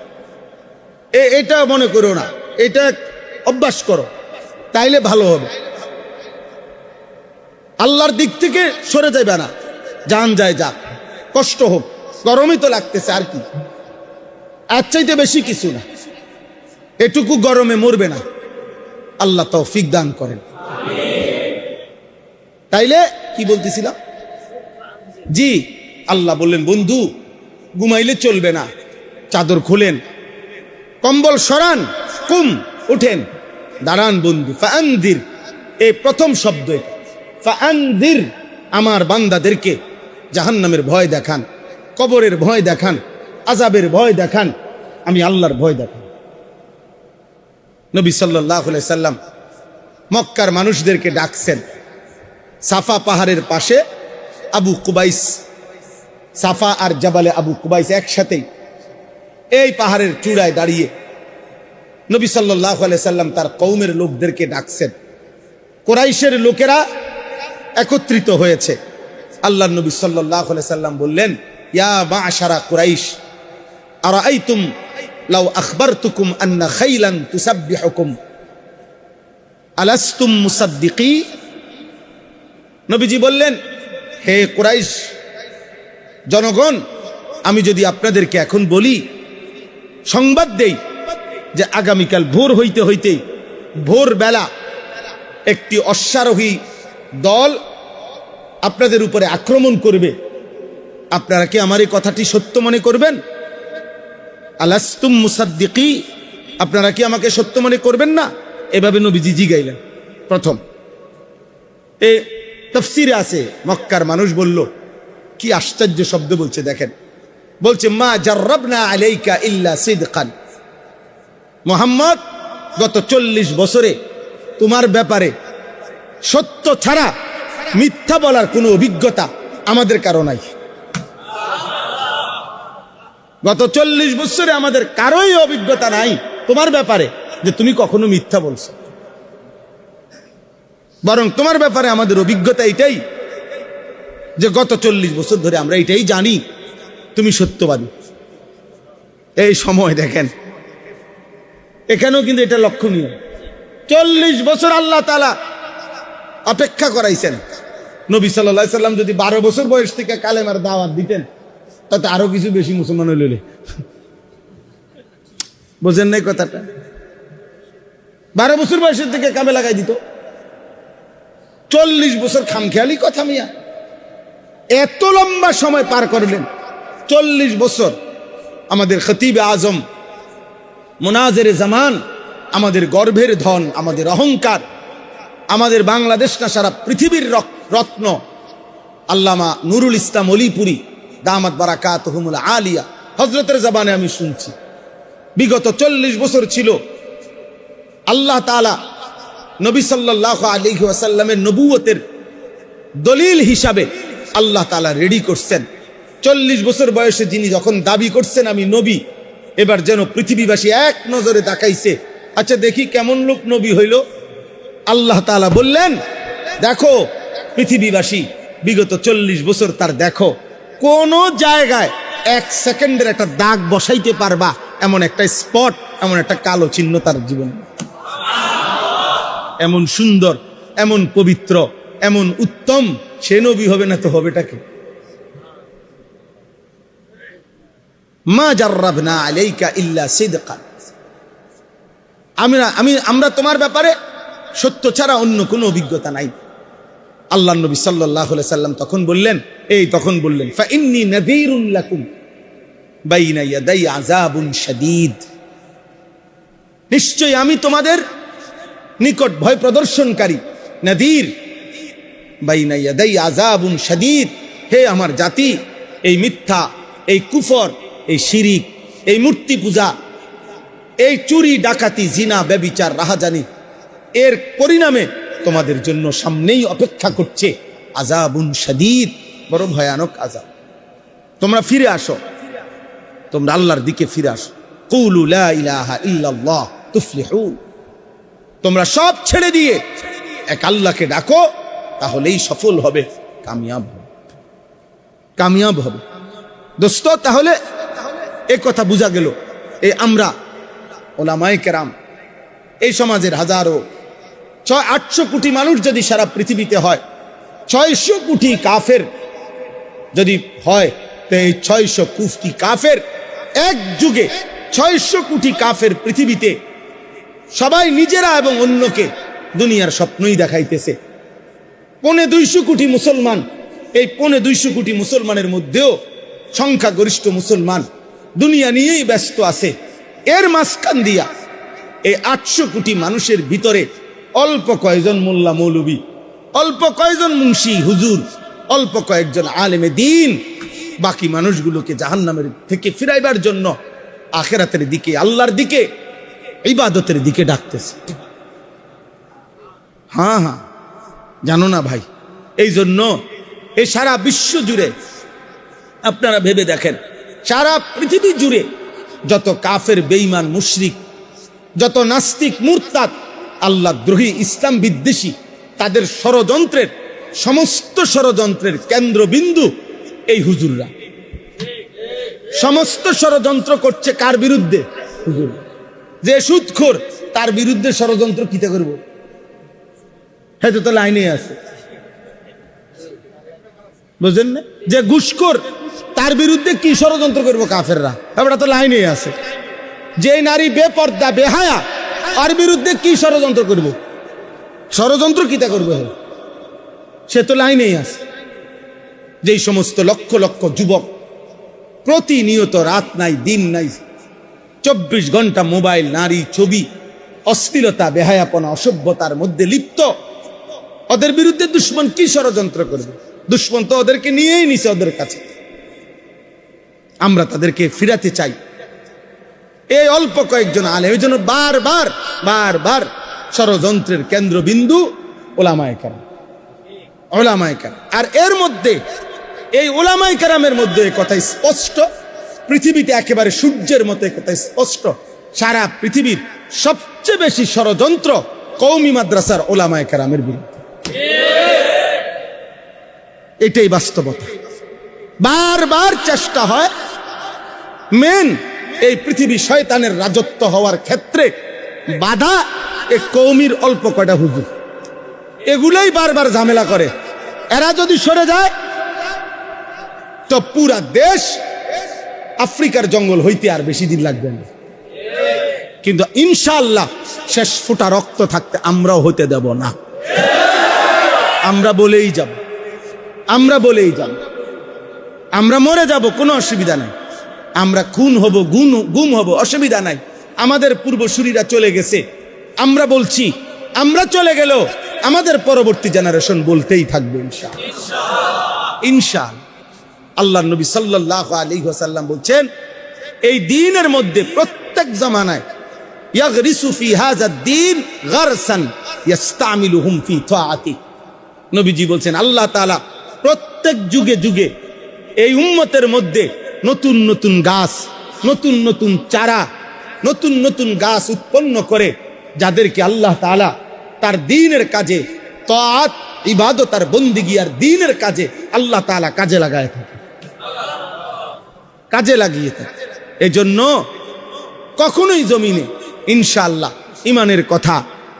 এটা মনে করো না, এটা অভ্যাস করো, তাইলে ভালো হবে। আল্লাহর দিক থেকে সরে যাইবে না, জান যায় যাক, কষ্ট হোক, গরমই তো লাগতেছে, আর কি, এর চাইতে বেশি কিছু না। এটুকু গরমে মরবে না, আল্লাহ তৌফিক দান করেন। তাইলে কি বলতেছিলাম? জি, আল্লাহ বললেন বন্ধু ঘুমাইলে চলবে না, চাদর খুলেন, কম্বল সরান, কুম উঠেন, দাঁড়ান বন্ধু। ফাআনদির, এই প্রথম শব্দ। ফাআনদির, আমার বান্দাদেরকে জাহান্নামের ভয় দেখান, কবরের ভয় দেখান, আযাবের ভয় দেখান, আমি আল্লাহর ভয় দেখান। নবী সাল্লাল্লাহু আলাইহি সাল্লাম মক্কার মানুষদেরকে ডাকছেন। সাফা পাহাড়ের পাশে আবু কুবাইস, সাফা আর জাবালে আবু কুবাইস একসাথেই এই পাহাড়ের চূড়ায় দাঁড়িয়ে নবী সাল্লাল্লাহু আলাইহি সাল্লাম তার কওমের লোকদেরকে ডাকছেন। কুরাইশের লোকেরা একত্রিত হয়েছে। আল্লাহর নবী সাল্লাল্লাহু আলাইহি সাল্লাম বললেন ইয়া মা'শারা কুরাইশ আরাআইতুম লাউ আখবারতুকুম আন্না খাইলান তুসাব্বিহুকুম আলাস্তুম মুসাদ্দিকি। নবীজি বললেন, হে কুরাইশ জনগণ, আমি যদি আপনাদেরকে এখন বলি, সংবাদ দেই যে আগামীকাল ভোর হইতে হইতেই, ভোরবেলা একটি অশ্বারোহী দল আপনাদের উপরে আক্রমণ করবে, আপনারা কি আমার এই কথাটি সত্য মনে করবেন? আলাস্তুম মুসাদ্দিকি, আপনারা কি আমাকে সত্য মনে করবেন না? এভাবে নবীজি জিগাইলেন প্রথম। এ তাফসীরে আছে, মক্কার মানুষ বলল, কি আশ্চর্য শব্দ বলছে দেখেন, বলছে মা জাররাবনা আলাইকা ইল্লা সিদকান। মুহাম্মদ, গত 40 বছরে তোমার ব্যাপারে সত্য ছাড়া মিথ্যা বলার কোনো অভিজ্ঞতা আমাদের কারো নাই। গত 40 বছরে আমাদের কারোই অভিজ্ঞতা নাই তোমার ব্যাপারে যে তুমি কখনো মিথ্যা বলছো, বরং তোমার ব্যাপারে আমাদের অভিজ্ঞতা এটাই যে গত 40 বছর ধরে আমরা এটাই জানি তুমি সত্যবাদী। এই সময় দেখেন, এখানেও কিন্তু এটা লক্ষণীয়, 40 বছর আল্লাহ তাআলা অপেক্ষা করাইছেন। নবী সাল্লাল্লাহু আলাইহি সাল্লাম যদি 12 বছর বয়স থেকে কালেমার দাওয়াত দিতেন, তাতে আরো কিছু বেশি মুসলমান হইলে, বোঝেন নাই কথাটা? 12 বছর বয়সের থেকে কামে লাগাই দিত। 40 বছর খামখেয়ালি কথা মিয়া, এত লম্বা সময় পার করলেন, 40 বছর। আমাদের খতিবে আজম, মুনাজিরে জামান, আমাদের গর্ভের ধন, আমাদের অহংকার, আমাদের বাংলাদেশ না সারা পৃথিবীর রত্ন আল্লামা নুরুল ইসলাম অলিপুরি দামাত বারাকাতুহুমুল আলিয়া, হযরতের জবানে আমি শুনছি বিগত 40 বছর ছিল আল্লাহ তাআলা নবী সাল্লাল্লাহু আলাইহি ওয়াসাল্লামের নবুয়তের দলিল হিসাবে আল্লাহ তাআলা রেডি করছেন 40 বছর বয়সে যিনি যখন দাবি করছেন আমি নবী, এবার যেন পৃথিবীবাসী এক নজরে তাকাইছে, আচ্ছা দেখি কেমন লোক নবী হইল। আল্লাহ তাআলা বললেন, দেখো পৃথিবীবাসী বিগত 40 বছর তার দেখো কোন জায়গায় 1 সেকেন্ডের একটা দাগ বসাইতে পারবা এমন একটা স্পট, এমন একটা কালো চিহ্ন তার জীবনে। এমন সুন্দর, এমন পবিত্র, এমন উত্তম, সে নবী হবে না তো হবেটাকে? মা জাররাবনা আলাইকা ইল্লা সিদকা, আমরা তোমার ব্যাপারে সত্য ছাড়া অন্য কোনো অভিজ্ঞতা নাই। আল্লাহ নবী সাল্লাল্লাহু আলাইহি সাল্লাম তখন বললেন ফা ইন্নী নাযীরুন লাকুম বাইনা ইয়াদাই আযাবুন শাদীদ, নিশ্চয়ই আমি তোমাদের নিকট ভয় প্রদর্শনকারী, নাযীর, বাইনা ইয়াদাই আযাবুন শাদীদ। হে আমার জাতি, এই মিথ্যা, এই কুফর, এই শিরিক, এই মূর্তি পূজা, এই চুরি ডাকাতি জিনা ব্যভিচার রাহাজানি, এর পরিণামে তোমাদের জন্য সামনেই অপেক্ষা করছে আযাবুন শাদীদ, বড় ভয়ানক আযাব। তোমরা ফিরে আসো, তোমরা আল্লাহর দিকে ফিরে আসো। কুলু লা ইলাহা ইল্লাল্লাহ তুফলিহুন, তোমরা সব ছেড়ে দিয়ে এক আল্লাহকে ডাকো, তাহলেই সফল হবে, কামিয়াব হবে। দোস্ত, তাহলে এই কথা বোঝা গেল, এই আমরা ওলামায়ে কেরাম, এই সমাজের হাজারো 800 কোটি মানুষ যদি সারা পৃথিবীতে হয়, 600 কোটি কাফের যদি হয়, তো এই 600 কোটি কাফের এক যুগে, 600 কোটি কাফের পৃথিবীতে সবাই নিজেরা এবং অন্যকে দুনিয়ার স্বপ্নই দেখাইতেছে। 250 কোটি মুসলমান, এই 250 কোটি মুসলমানের মধ্যেও সংখ্যাগরিষ্ঠ মুসলমান দুনিয়া নিয়েই ব্যস্ত আছে। এর মাঝখান দিয়া এই 800 কোটি মানুষের ভিতরে অল্প কয়েকজন মোল্লা মৌলবী, অল্প কয়েকজন মুন্সি হুজুর, অল্প কয়েকজন আলেমে দ্বীন বাকি মানুষগুলোকে জাহান্নামের থেকে ফিরাইবার জন্য আখিরাতের দিকে, আল্লাহর দিকে, ইবাদতের দিকে ডাকতেছে। হ্যাঁ, জানো না ভাই, এই জন্য এই সারা বিশ্ব জুড়ে আপনারা ভেবে দেখেন, সারা পৃথিবী জুড়ে যত কাফের, বেঈমান, মুশরিক, যত নাস্তিক, মুরতাদ, আল্লাহ দ্রোহী, ইসলাম বিদ্বেষী, তাদের ষড়যন্ত্রের, সমস্ত ষড়যন্ত্রের কেন্দ্রবিন্দু এই হুজুররা। সমস্ত ষড়যন্ত্র করছে কার বিরুদ্ধে? হুজুর। যে সুদখোর, তার বিরুদ্ধে ষড়যন্ত্র কিতে করব? হয়তো তো লাইনে আছে, বুঝলেন না? যে ঘুষখোর, তার বিরুদ্ধে কি ষড়যন্ত্র করব কাফেররা? এটা তো লাইনে আছে। যে নারী বেপর্দা, বেহায়া, আর বিরুদ্ধে কি ষড়যন্ত্র করব? ষড়যন্ত্র কিতা করবে? সে তো লাইনেই আছে। যেই সমস্ত লক্ষ লক্ষ যুবক প্রতিনিয়ত রাত নাই দিন নাই 24 ঘন্টা মোবাইল, নারী, ছবি, অশ্লীলতা, বেহায়াপনা, অসভ্যতার মধ্যে লিপ্ত, ওদের বিরুদ্ধে দুশ্মন কি ষড়যন্ত্র করবে? দুশ্মন তো ওদেরকে নিয়েই নিছে ওদের কাছে। আমরা তাদেরকে ফিরাতে চাই। এই অল্প কয়েকজন আলেম, এই জন্য বারবার বারবার ষড়যন্ত্রের কেন্দ্রবিন্দু ওলামায়ে কেরাম, ওলামায়ে কেরাম। আর এর মধ্যে, এই ওলামায়ে কেরামের মধ্যে কথা স্পষ্ট, পৃথিবীতে একেবারে সূর্যের মতো কথা স্পষ্ট, সারা পৃথিবীর সবচেয়ে বেশি ষড়যন্ত্র কওমি মাদ্রাসার ওলামায়ে কেরামের বিরুদ্ধে। এটাই বাস্তবতা। বারবার চেষ্টা হয় মেন এই পৃথিবী শয়তানের রাজত্ব হওয়ার ক্ষেত্রে বাধা এই কওমির অল্প কয়টা হুজুর, এগুলাই বারবার ঝামেলা করে। এরা যদি সরে যায় তো পুরা দেশ আফ্রিকার জঙ্গল হইতে আর বেশি দিন লাগবে না। কিন্তু ইনশাআল্লাহ শেষ ফোঁটা রক্ত থাকতে আমরাও হতে দেব না। আমরা বলেই যাব, আমরা বলেই যাব, আমরা মরে যাব, কোনো অসুবিধা নাই। আমরা খুন হব, গুম হব, অসুবিধা নাই। আমাদের পূর্বসূরীরা চলে গেছে, আমরা বলছি, আমরা চলে গেল আমাদের পরবর্তী জেনারেশন বলতেই থাকবে ইনশাআল্লাহ। ইনশাআল্লাহ। আল্লাহর নবী সাল্লাল্লাহু আলাইহি ওয়াসাল্লাম বলছেন, এই দ্বীনের মধ্যে প্রত্যেক জামানায় ইয়াগরিসু ফি হাযা দ্বীন গারসান ইস্তামিলুহুম ফি তাআতি। নবীজি বলছেন, আল্লাহ তাআলা প্রত্যেক যুগে যুগে এই উম্মতের মধ্যে নতুন নতুন গাছ, নতুন নতুন চারা, নতুন নতুন গাছ উৎপন্ন করে, যাদেরকে আল্লাহ তাআলা তার দ্বীনের কাজে, তাআত, ইবাদত আর বন্দিগি আর দ্বীনের কাজে আল্লাহ তাআলা কাজে লাগায় থাকে, কাজে লাগিয়ে থাকে। এজন্য কখনোই জমিনে ইনশাআল্লাহ ইমানের কথা,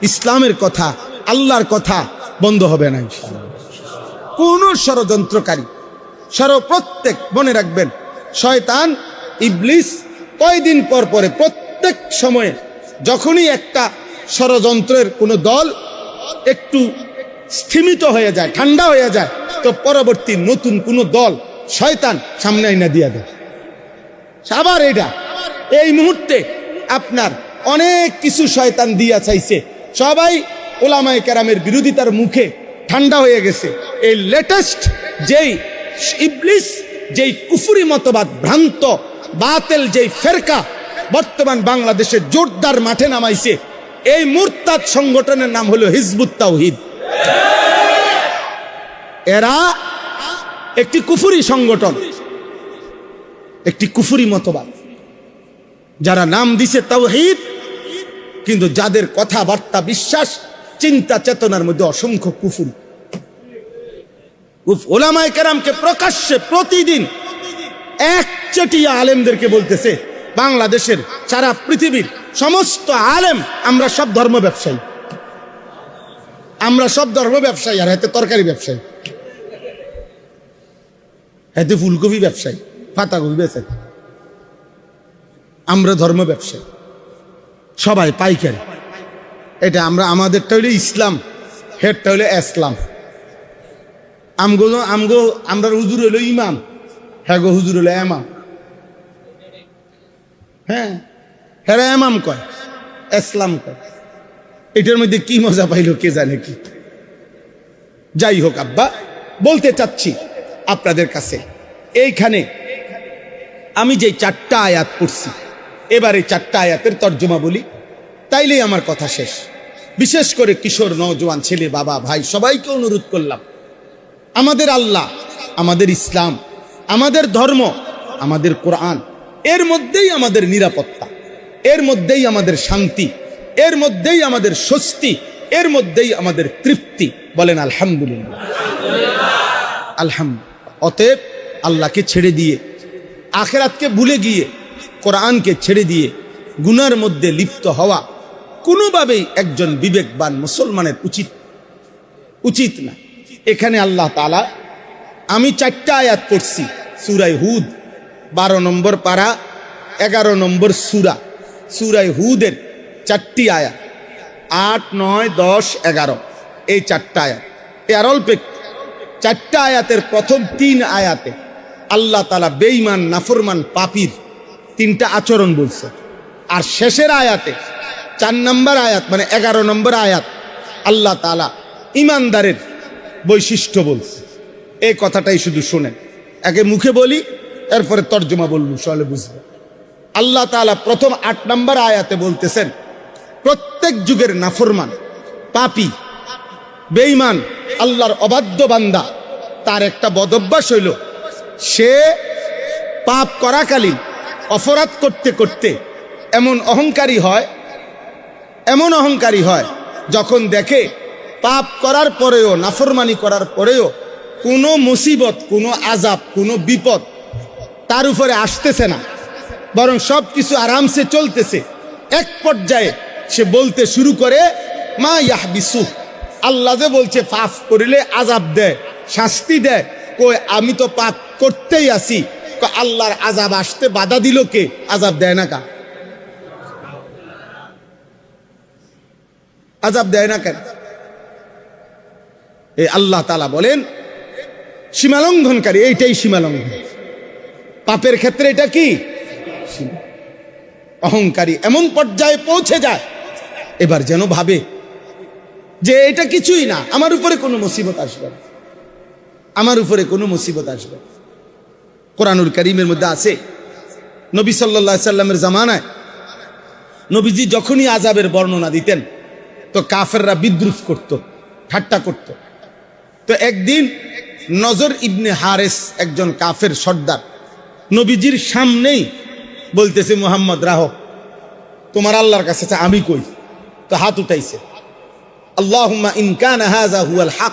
ইসলামের কথা, আল্লাহর কথা বন্ধ হবে না ইনশাআল্লাহ। কোন ষড়যন্ত্রকারী প্রত্যেক, মনে রাখবেন, শয়তান ইবলিস কয়দিন পর পরে প্রত্যেক সময়ে যখনই একটা ষড়যন্ত্রের কোনো দল একটু স্থিমিত হয়ে যায়, ঠান্ডা হয়ে যায়, তো পরবর্তী নতুন কোনো দল শয়তান সামনে আইনা দিয়া দেয়। আবার এটা এই মুহূর্তে আপনার অনেক কিছু শয়তান দিয়া চাইছে, সবাই ওলামায়ে কেরামের বিরোধিতার মুখে ঠান্ডা হয়ে গেছে। এই লেটেস্ট যেই ইবলিস, যেই কুফরি মতবাদ, ভ্রান্ত বাতিল যেই ফেরকা বর্তমান বাংলাদেশে জোরদার মাঠে নামাইছে, এই মুরতাদ সংগঠনের নাম হলো হিজবুত তাওহীদ। এরা একটি কুফরি সংগঠন, একটি কুফরি মতবাদ, যারা নাম দিছে তাওহীদ, কিন্তু যাদের কথাবার্তা, বিশ্বাস, চিন্তা চেতনার মধ্যে অসংখ্য কুফর। ওলামায়ে কেরামকে প্রকাশ্যে প্রতিদিন একচেটিয়া আলেমদেরকে বলতেছে, বাংলাদেশের, সারা পৃথিবীর সমস্ত আলেম, আমরা সব ধর্ম ব্যবসায়ী, আমরা সব ধর্ম ব্যবসায়ী, আর হাতে তরকারি ব্যবসায়ী, হাতে ফুলকপি ব্যবসায়ী, পাতাকপি বেচে, আমরা ধর্ম ব্যবসায়ী, সবাই পাইকারি। এটা আমাদেরটা হইলে ইসলাম, হেডটা হইলে ইসলাম। আমরা হুজুর হইলো ইমাম, হ্যাঁ গো হুজুর হইলো এমাম। হ্যাঁ, হেরা এমাম কয়, ইসলাম কয়। এটার মধ্যে কি মজা পাইলো কে জানে কি। যাই হোক আব্বা, বলতে চাচ্ছি আপনাদের কাছে, এইখানে আমি যে 4টা আয়াত পড়ছি, এবারে 4টা আয়াতের তর্জমা বলি, তাইলেই আমার কথা শেষ। বিশেষ করে কিশোর, নওজোয়ান, ছেলে, বাবা, ভাই, সবাইকে অনুরোধ করলাম, আমাদের আল্লাহ, আমাদের ইসলাম, আমাদের ধর্ম, আমাদের কোরআন, এর মধ্যেই আমাদের নিরাপত্তা, এর মধ্যেই আমাদের শান্তি, এর মধ্যেই আমাদের স্বস্তি, এর মধ্যেই আমাদের তৃপ্তি। বলেন আলহামদুলিল্লাহ, আলহামদুলিল্লাহ। অতএব আল্লাহকে ছেড়ে দিয়ে, আখিরাতকে ভুলে গিয়ে, কোরআনকে ছেড়ে দিয়ে গুনার মধ্যে লিপ্ত হওয়া কোনোভাবেই একজন বিবেকবান মুসলমানের উচিত না। এখানে আল্লাহ তাআলা, আমি 4টা আয়াত পড়ছি, সূরা হুদ 12 নম্বর পারা, 11 নম্বর সূরা, সূরা হুদের 4টি আয়াত, 8, 9, 10, 11, এই 4টা আয়াত। এর অল্প 4টা আয়াতের প্রথম 3 আয়াতে আল্লাহ তাআলা বেঈমান, নাফরমান, পাপীর 3টা আচরণ বলছে, আর শেষের আয়াতে 4 নম্বর আয়াত মানে 11 নম্বর আয়াত আল্লাহ তাআলা ইমানদারের বৈশিষ্ট্য বলছে। এই কথাটাই শুধু শোনেন, আগে মুখে বলি, এরপরে তর্জমা বলবো, সহলে বুঝবে। আল্লাহ তাআলা প্রথম 8 নম্বর আয়াতে বলতেছেন, প্রত্যেক যুগের নাফরমান, পাপী, বেঈমান, আল্লাহর অবাধ্য বান্দা, তার একটা বদভ্যাস হইল, সে পাপ করাকালীন, অপরাধ করতে করতে এমন অহংকারী হয়, যখন দেখে পাপ করার পরেও, নাফরমানি করার পরেও কোনো মুসিবত, কোনো আযাব, কোনো বিপদ তার উপরে আসতেছে না, বরং সব কিছু আরামসে চলতেছে, এক পর্যায়ে সে বলতে শুরু করে, মা ইয়াহবিসু, আল্লাহ যে বলছে পাপ করিলে আযাব দেয়, শাস্তি দেয়, কই আমি তো পাপ করতেই আছি, আল্লাহর আযাব আসতে বাধা দিল কে? আযাব দেয় না কা? আযাব দেয় না কেন? এই আল্লাহ তাআলা বলেন, সীমালঙ্ঘনকারী, এইটাই সীমালঙ্ঘন। পাপের ক্ষেত্রে এটা কি? অহংকারী এমন পর্যায়ে পৌঁছে যায়, এবার যেন ভাবে যে এটা কিছুই না, আমার উপরে কোনো মুসিবত আসবে না, আমার উপরে কোনো মুসিবত আসবে। কোরআনুল কারীমের মধ্যে আছে, নবী সাল্লাল্লাহু আলাইহি সাল্লামের জামানায় নবীজি যখনই আযাবের বর্ণনা দিতেন, তো কাফেররা বিদ্রুপ করত, ঠাট্টা করত। তো একদিন নজর ইবনে হারেস একজন কাফের সর্দার নবীজির সামনেই বলতেছে, মুহাম্মদ রাহো, তোমার আল্লাহর কাছে আমি কই। তো হাত উঠাইছে, আল্লাহুম্মা ইন কানা হাযা হুয়াল হক,